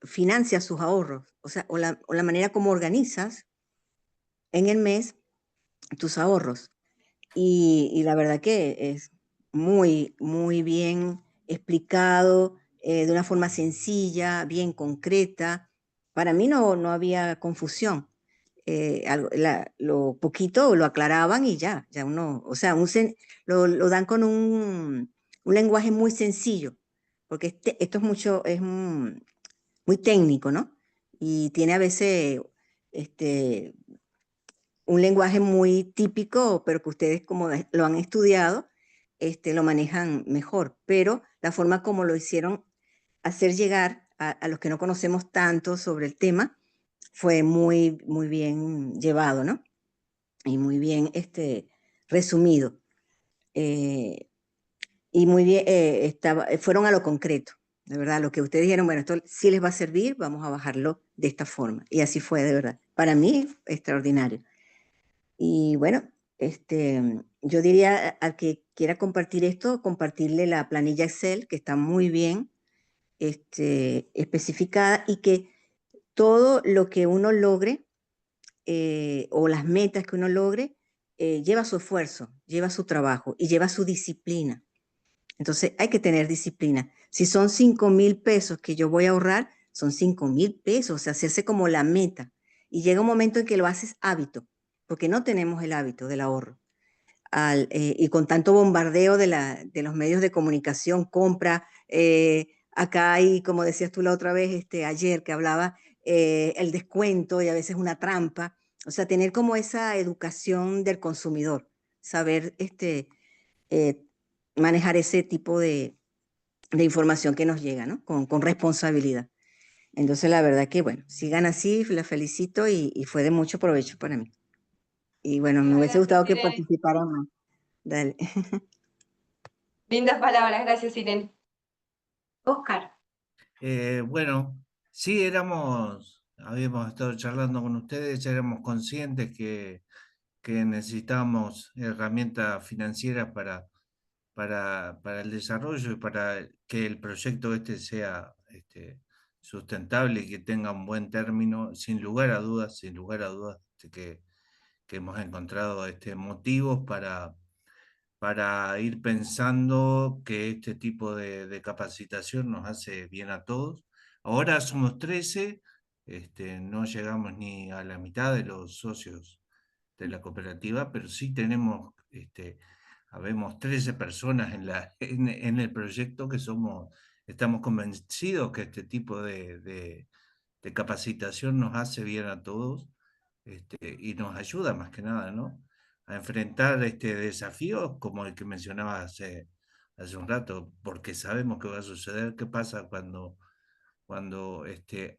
financia sus ahorros, o sea, o la manera como organizas en el mes tus ahorros. Y la verdad que es muy, muy bien explicado, de una forma sencilla, bien concreta. Para mí no había confusión. Lo poquito lo aclaraban y ya uno, o sea, lo dan con un lenguaje muy sencillo, porque esto es mucho, muy técnico, ¿no? Y tiene a veces este, un lenguaje muy típico, pero que ustedes como lo han estudiado, lo manejan mejor. Pero la forma como lo hicieron hacer llegar a los que no conocemos tanto sobre el tema fue muy, muy bien llevado, ¿no? Y muy bien resumido. Eh, y muy bien, fueron a lo concreto, de verdad, lo que ustedes dijeron, bueno, esto sí les va a servir, vamos a bajarlo de esta forma. Y así fue, de verdad. Para mí, extraordinario. Y bueno, yo diría al que quiera compartir esto, compartirle la planilla Excel, que está muy bien especificada y que todo lo que uno logre o las metas que uno logre lleva su esfuerzo, lleva su trabajo y lleva su disciplina. Entonces hay que tener disciplina. Si son 5,000 pesos que yo voy a ahorrar, son 5,000 pesos, o sea, hacerse como la meta. Y llega un momento en que lo haces hábito, porque no tenemos el hábito del ahorro. Y con tanto bombardeo de los medios de comunicación, compra, acá hay, como decías tú la otra vez, ayer que hablaba, el descuento y a veces una trampa. O sea, tener como esa educación del consumidor, saber eh, manejar ese tipo de información que nos llega, ¿no? Con responsabilidad. Entonces, la verdad que, bueno, sigan así, la felicito y fue de mucho provecho para mí. Y bueno, me Muchas hubiese gracias, gustado que Irene. participaran más. Dale. Lindas palabras, gracias, Irene. Oscar. Bueno, sí habíamos estado charlando con ustedes, ya éramos conscientes que necesitábamos herramientas financieras para el desarrollo y para que el proyecto sea sustentable y que tenga un buen término, sin lugar a dudas, que hemos encontrado motivos para ir pensando que este tipo de capacitación nos hace bien a todos. Ahora somos 13, no llegamos ni a la mitad de los socios de la cooperativa, pero sí habemos 13 personas en el proyecto que estamos convencidos que este tipo de capacitación nos hace bien a todos, y nos ayuda más que nada, ¿no? A enfrentar desafíos como el que mencionaba hace un rato, porque sabemos que va a suceder. ¿Qué pasa cuando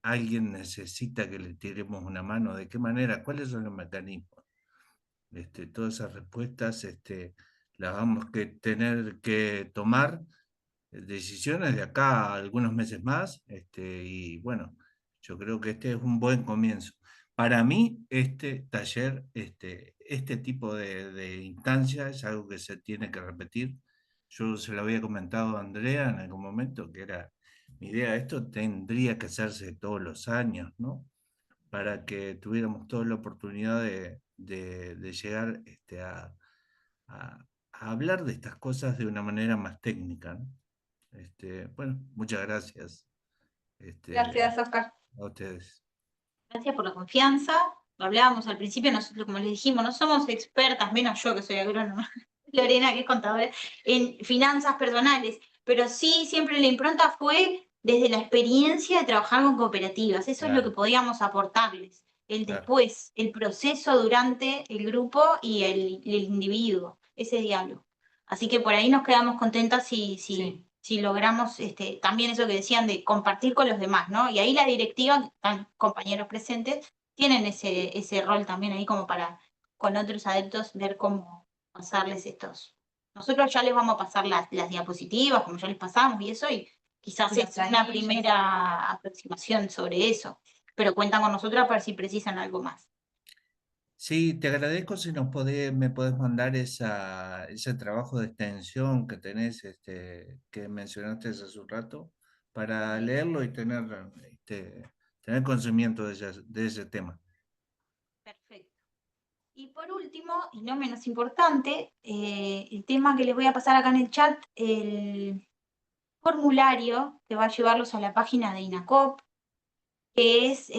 alguien necesita que le tiremos una mano? ¿De qué manera? ¿Cuáles son los mecanismos? Todas esas respuestas las vamos a tener que tomar decisiones de acá a algunos meses más, y bueno, yo creo que este es un buen comienzo. Para mí, este taller, este tipo de instancia es algo que se tiene que repetir. Yo se lo había comentado a Andrea en algún momento, que era mi idea, esto tendría que hacerse todos los años, ¿no? Para que tuviéramos toda la oportunidad de llegar a hablar de estas cosas de una manera más técnica, ¿no? Bueno, muchas gracias Gracias, Oscar. a ustedes. Gracias por la confianza. hablábamos al principio, nosotros, como les dijimos, no somos expertas, menos yo que soy agrónoma, Lorena que es contadora, en finanzas personales, pero sí siempre la impronta fue desde la experiencia de trabajar con cooperativas, eso es lo que Claro. podíamos aportarles, el Claro. después, el proceso durante el grupo y el individuo, ese diálogo. Así que por ahí nos quedamos contentas si logramos también eso que decían de compartir con los demás, ¿no? Y ahí la directiva, que están compañeros presentes, tienen ese rol también ahí como para con otros adeptos ver cómo pasarles estos. Nosotros ya les vamos a pasar las diapositivas, como ya les pasamos y eso, y quizás Y las es una planillas. primera aproximación sobre eso, pero cuentan con nosotros para si precisan algo más. Sí, te agradezco si me podés mandar ese trabajo de extensión que tenés, que mencionaste hace un rato, para leerlo y tener conocimiento de ese tema. Perfecto. Y por último, y no menos importante, el tema que les voy a pasar acá en el chat, el formulario que va a llevarlos a la página de INACOP, que es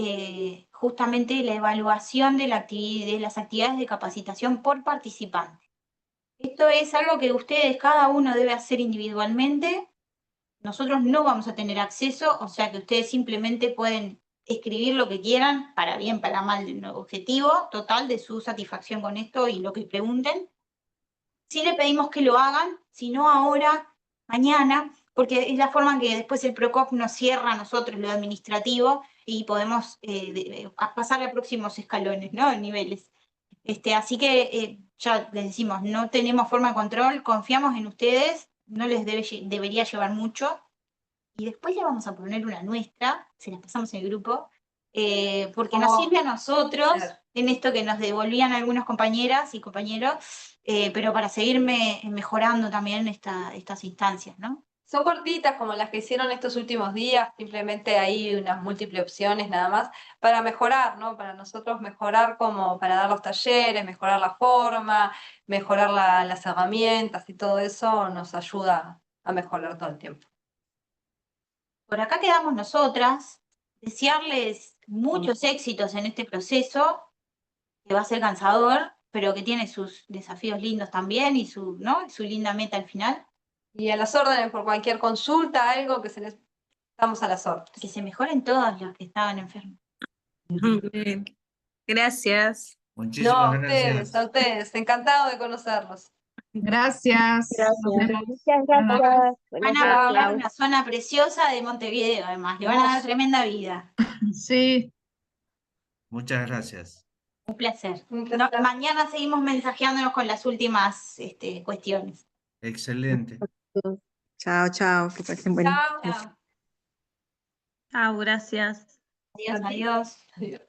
justamente la evaluación de las actividades de capacitación por participante. Esto es algo que ustedes, cada uno debe hacer individualmente. Nosotros no vamos a tener acceso, o sea que ustedes simplemente pueden escribir lo que quieran, para bien, para mal, el objetivo total de su satisfacción con esto y lo que pregunten. Sí le pedimos que lo hagan, si no ahora, mañana, porque es la forma en que después el PROCOP nos cierra a nosotros lo administrativo y podemos pasar a próximos escalones, ¿no? Niveles. Así que ya les decimos, no tenemos forma de control, confiamos en ustedes, no les debería llevar mucho. Y después le vamos a poner una nuestra, se las pasamos en el grupo, porque nos sirve a nosotros en esto que nos devolvían algunas compañeras y compañeros, pero para seguir mejorando también estas instancias, ¿no? Son cortitas como las que hicieron estos últimos días, simplemente hay unas múltiples opciones nada más para mejorar, ¿no? Para nosotros mejorar como para dar los talleres, mejorar la forma, mejorar las herramientas y todo eso nos ayuda a mejorar todo el tiempo. Por acá quedamos nosotras, desearles muchos éxitos en este proceso, que va a ser cansador, pero que tiene sus desafíos lindos también y su linda meta al final. Y a las órdenes por cualquier consulta, algo que estamos a las órdenes. Que se mejoren todos los que estaban enfermos. Bien. Gracias. Muchísimas No, gracias. a ustedes, encantado de conocerlos. Gracias. Nos vemos. Muchas Nada más. gracias. Van Buenas a poblar noches. una zona preciosa de Montevideo, además. Le van a dar tremenda vida. Sí. Muchas gracias. Un placer. Un placer. Mañana seguimos mensajeándonos con las últimas cuestiones. Excelente. Chao, chao, que pasen buenas Chao. noches. Chao, gracias. Adiós, adiós. Adiós.